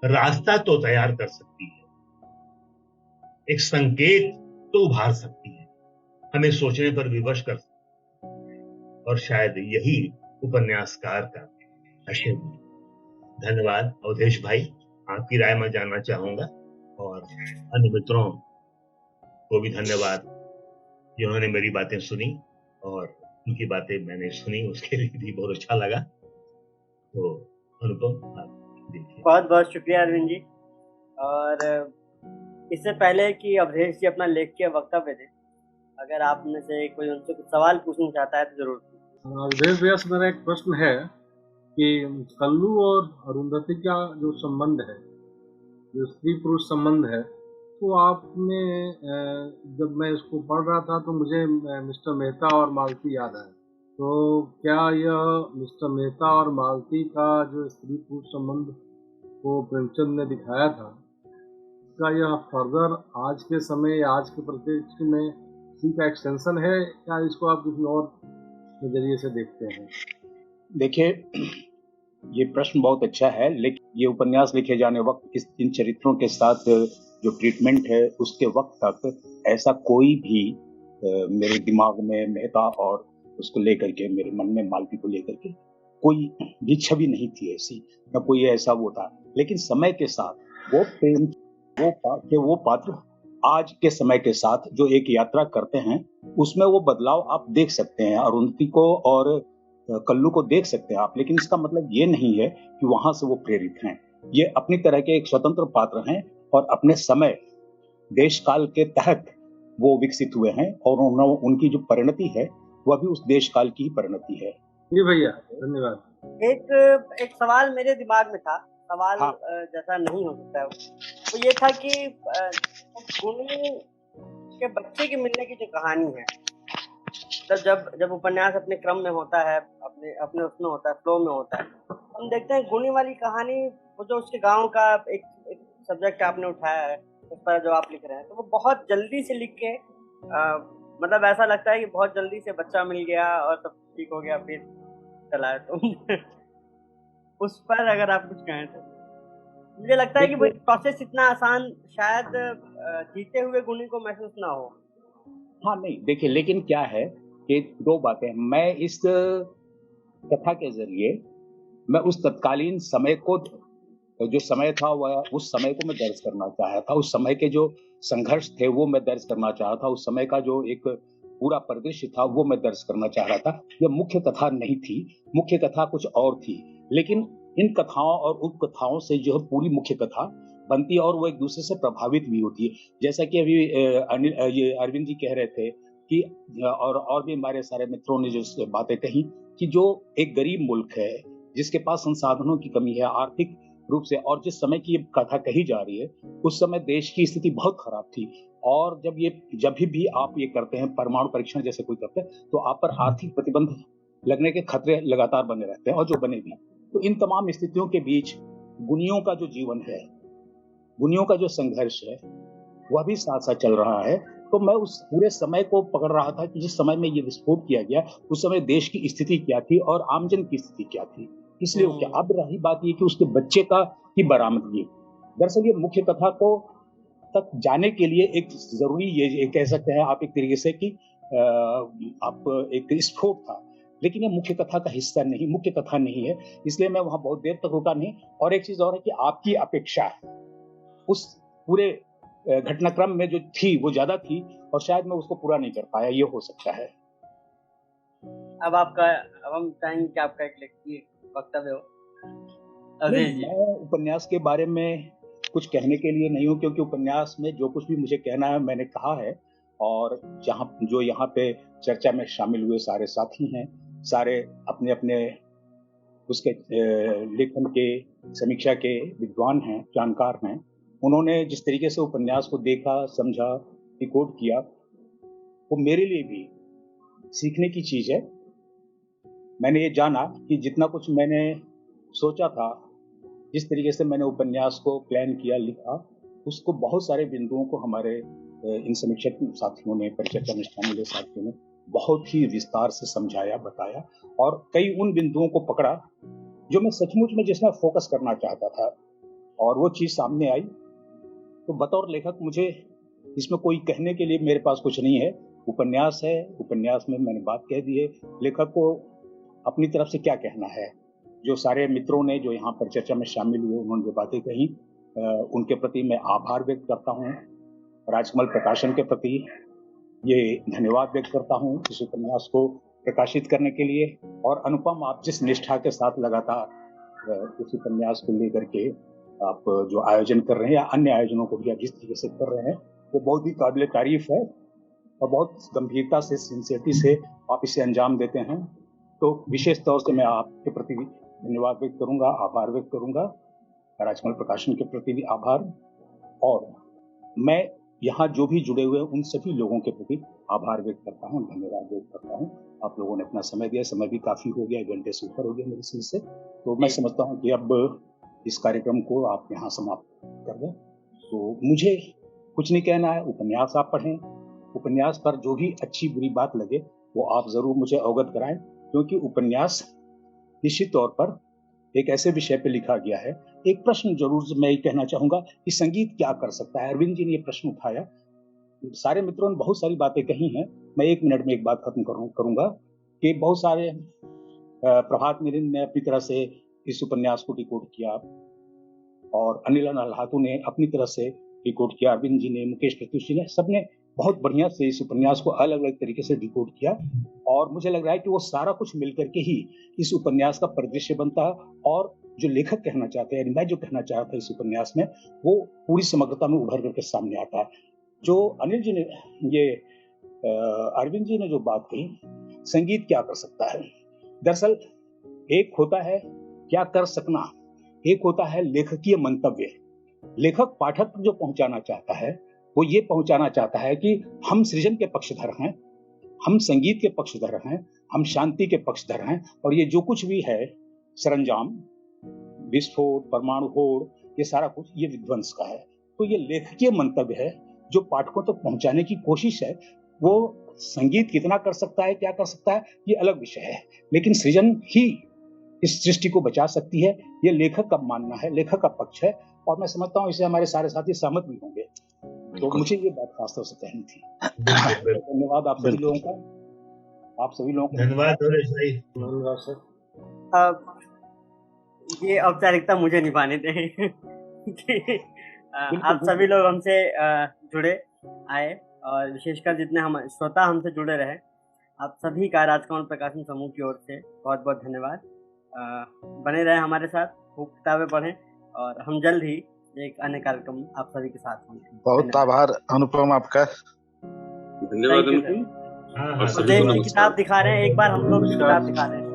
रास्ता तो तैयार कर सकती है, एक संकेत तो उभार सकती है, हमें सोचने पर विवश कर सकती है, और शायद यही उपन्यासकार का आशय भी। धन्यवाद अवधेश भाई, आपकी राय मैं जानना चाहूंगा, और अन्य मित्रों को भी धन्यवाद जिन्होंने मेरी बातें सुनी, और उनकी बातें मैंने सुनी, उसके लिए भी बहुत अच्छा लगा। तो अनुपम, आप देखिए। बहुत बहुत शुक्रिया अरविंद जी। और इससे पहले कि अवधेश जी अपना लेख के वक्तव्य दें, अगर आप में से कोई उनसे कुछ सवाल पूछना चाहता है तो जरूर। अवधेश भैया से मेरा एक प्रश्न है कि कल्लू और अरुंधति का जो संबंध है, जो स्त्री पुरुष संबंध है, तो आपने जब मैं इसको पढ़ रहा था तो मुझे मिस्टर मेहता और मालती याद आया। तो क्या यह मिस्टर मेहता और मालती का जो स्त्री पुरुष संबंध को प्रेमचंद ने दिखाया था, क्या यह फर्दर आज के समय या आज के परिप्रेक्ष्य में इसी का एक्सटेंशन है या इसको आप किसी और नजरिए से देखते हैं? देखिए, ये प्रश्न बहुत अच्छा है, लेकिन ये उपन्यास लिखे जाने वक्त इन चरित्रों के साथ जो ट्रीटमेंट है उसके वक्त तक ऐसा कोई भी मेरे दिमाग में मेहता और उसको लेकर के, मेरे मन में मालती को लेकर के कोई भी छवि नहीं थी ऐसी, न कोई ऐसा वो था। लेकिन समय के साथ वो प्रेम, वो पात्र आज के समय के साथ जो एक यात्रा करते हैं उसमें वो बदलाव आप देख सकते हैं। अरुंधति को और कल्लू को देख सकते हैं आप, लेकिन इसका मतलब ये नहीं है कि वहां से वो प्रेरित हैं। ये अपनी तरह के एक स्वतंत्र पात्र हैं और अपने समय देश काल के तहत वो विकसित हुए हैं और उनकी जो परिणति है वह भी उस देश काल की ही परिणति है। जी भैया, धन्यवाद। एक सवाल मेरे दिमाग में था, सवाल हाँ। जैसा नहीं हो सकता है, वो ये था कि गुनी के बच्चे के मिलने की जो कहानी है, तो जब उपन्यास अपने क्रम में होता है, अपने उसमें होता है, फ्लो में होता है, हम देखते हैं गुनी वाली कहानी, वो जो उसके गांव का एक सब्जेक्ट आपने उठाया है, उस पर जो आप लिख रहे हैं, तो वो बहुत जल्दी से लिख के मतलब ऐसा लगता है कि बहुत जल्दी से बच्चा मिल गया और सब ठीक हो गया, फिर चला है। तो उस पर अगर आप कुछ कहें तो मुझे लगता है कि वो प्रोसेस इतना आसान शायद जीते हुए गुनी को महसूस ना हो। हाँ, नहीं, देखिए, लेकिन क्या है कि दो बातें, मैं इस कथा के जरिए मैं उस तत्कालीन समय को, जो समय था वह उस समय को मैं दर्ज करना चाहा था। उस समय के जो संघर्ष थे वो मैं दर्ज करना चाहा था। उस समय का जो एक पूरा परिदृश्य था वो मैं दर्ज करना चाह रहा था। यह मुख्य कथा नहीं थी, मुख्य कथा कुछ और थी, लेकिन इन कथाओं और उपकथाओं से जो है पूरी मुख्य कथा बनती है और वो एक दूसरे से प्रभावित भी होती है। जैसा कि अभी ये अरविंद जी कह रहे थे कि और भी हमारे सारे मित्रों ने जो बातें कही कि जो एक गरीब मुल्क है जिसके पास संसाधनों की कमी है आर्थिक रूप से, और जिस समय की ये कथा कही जा रही है उस समय देश की स्थिति बहुत खराब थी। और जब भी आप ये करते हैं, परमाणु परीक्षण जैसे कोई करते हैं, तो आप पर आर्थिक प्रतिबंध लगने के खतरे लगातार बने रहते हैं और जो बने भी। तो इन तमाम स्थितियों के बीच गुनियों का जो जीवन है, गुनियों का जो संघर्ष है, वह भी साथ साथ चल रहा है। तो मैं उस पूरे समय को पकड़ रहा था कि जिस समय में ये विस्फोट किया गया उस समय देश की स्थिति क्या थी और आमजन की स्थिति क्या थी। इसलिए क्या, अब रही बात ये कि उसके बच्चे की बरामदगी, दरअसल ये मुख्य कथा को तक जाने के लिए एक जरूरी, ये कह सकते हैं आप एक तरीके से कि आप एक स्फोट था, लेकिन ये मुख्य कथा का हिस्सा नहीं, मुख्य कथा नहीं है, इसलिए मैं वहां बहुत देर तक रुका नहीं। और एक चीज और है कि आपकी अपेक्षा उस पूरे घटनाक्रम में जो थी वो ज्यादा थी और शायद मैं उसको पूरा नहीं कर पाया, ये हो सकता है। अब हम चाहेंगे कि आपका एक वक्तव्य हो। मैं उपन्यास के बारे में कुछ कहने के लिए नहीं हूँ, क्योंकि उपन्यास में जो कुछ भी मुझे कहना है मैंने कहा है, और जो यहाँ पे चर्चा में शामिल हुए सारे साथी हैं, सारे अपने अपने उसके लेखन के, समीक्षा के विद्वान हैं, जानकार हैं, उन्होंने जिस तरीके से उपन्यास को देखा, समझा, डिकोड किया, वो मेरे लिए भी सीखने की चीज है। मैंने ये जाना कि जितना कुछ मैंने सोचा था, जिस तरीके से मैंने उपन्यास को प्लान किया, लिखा, उसको बहुत सारे बिंदुओं को हमारे इन समीक्षक साथियों ने, परिचर्चा में शामिल साथियों ने बहुत ही विस्तार से समझाया, बताया, और कई उन बिंदुओं को पकड़ा जो मैं सचमुच में जिसमें फोकस करना चाहता था, और वो चीज सामने आई। तो बतौर लेखक मुझे इसमें कोई कहने के लिए मेरे पास कुछ नहीं है। उपन्यास है, उपन्यास में मैंने बात कह दी है, लेखक को अपनी तरफ से क्या कहना है। जो सारे मित्रों ने जो यहाँ पर चर्चा में शामिल हुए, उन्होंने जो बातें कही, उनके प्रति मैं आभार व्यक्त करता हूँ। राजकमल प्रकाशन के प्रति ये धन्यवाद व्यक्त करता हूँ इस उपन्यास को प्रकाशित करने के लिए। और अनुपम, आप जिस निष्ठा के साथ लगातार इस उपन्यास को लेकर के आप जो आयोजन कर रहे हैं, या अन्य आयोजनों को भी आप जिस तरीके से कर रहे हैं, वो बहुत ही काबिल तारीफ है और बहुत गंभीरता से, सिंसियरिटी से आप इसे अंजाम देते हैं। तो विशेष तौर से मैं आपके प्रति भी धन्यवाद व्यक्त करूंगा, आभार व्यक्त करूंगा, राजकमल प्रकाशन के प्रति भी आभार। और मैं यहाँ जो भी जुड़े हुए हैं उन सभी लोगों के प्रति आभार व्यक्त करता हूँ, धन्यवाद व्यक्त करता हूँ। आप लोगों ने अपना समय दिया, समय भी काफी हो गया, 1 घंटे से ऊपर हो गया मेरे हिसाब से। तो मैं समझता हूँ कि अब इस कार्यक्रम को आप यहाँ समाप्त कर दें। तो मुझे कुछ नहीं कहना है, उपन्यास आप पढ़ें, उपन्यास पर जो भी अच्छी बुरी बात लगे वो आप जरूर मुझे अवगत कराएं, क्योंकि उपन्यास निश्चित तौर पर एक ऐसे विषय पे लिखा गया है। एक प्रश्न जरूर मैं ये कहना चाहूंगा कि संगीत क्या कर सकता है। अरविंद जी ने ये प्रश्न उठाया, सारे मित्रों ने बहुत सारी बातें कही हैं। मैं 1 मिनट में एक बात खत्म करूंगा कि बहुत सारे प्रभात मिलिंद ने अपनी तरह से इस उपन्यास को डिकोड किया और अनिल अल्हातू ने अपनी तरह से डिकोड किया, अरविंद जी ने, मुकेश प्रत्युष जी ने, सबने बहुत बढ़िया से इस उपन्यास को अलग अलग तरीके से डिकोड किया। और मुझे लग रहा है कि वो सारा कुछ मिलकर के ही इस उपन्यास का परिदृश्य बनता है और जो लेखक कहना चाहते हैं, मैं जो कहना चाहता था इस उपन्यास में, वो पूरी समग्रता में उभर करके सामने आता है। जो अनिल जी ने, ये अरविंद जी ने जो बात कही, संगीत क्या कर सकता है, दरअसल एक होता है क्या कर सकना, एक होता है लेखकीय मंतव्य। लेखक पाठक तक जो पहुंचाना चाहता है वो ये पहुंचाना चाहता है कि हम सृजन के पक्षधर हैं, हम संगीत के पक्षधर हैं, हम शांति के पक्षधर हैं, और ये जो कुछ भी है सरंजाम, विस्फोट, परमाणु होड़, ये सारा कुछ ये विध्वंस का है। तो ये लेखकीय मंतव्य है जो पाठकों तक पहुंचाने की कोशिश है। वो संगीत कितना कर सकता है, क्या कर सकता है, ये अलग विषय है, लेकिन सृजन ही इस सृष्टि को बचा सकती है। ये लेखक का मानना है, लेखक का पक्ष है, और मैं समझता हूँ इसे हमारे सारे साथी सहमत भी होंगे। तो मुझे ये बात खासतौर से कहनी थी। धन्यवाद आप सभी लोगों का, आप सभी लोगों का धन्यवाद नरेश भाई। धन्यवाद सर। ये औपचारिकता मुझे निभाने दें कि आप सभी लोग हमसे जुड़े आए, और विशेषकर जितने हम श्रोता हमसे जुड़े रहे, आप सभी का राजकमल प्रकाशन समूह की ओर से बहुत बहुत धन्यवाद। बने रहे हमारे साथ, खूब किताबें पढ़ें, और हम जल्द ही एक अन्य कार्यक्रम आप सभी के साथ होंगे। बहुत आभार अनुपम आपका। धन्यवाद अनुपम। हाँ, और तो सभी को देख नमस्कार। किताब दिखा रहे हैं, एक बार हम लोग किताब दिखा रहे हैं।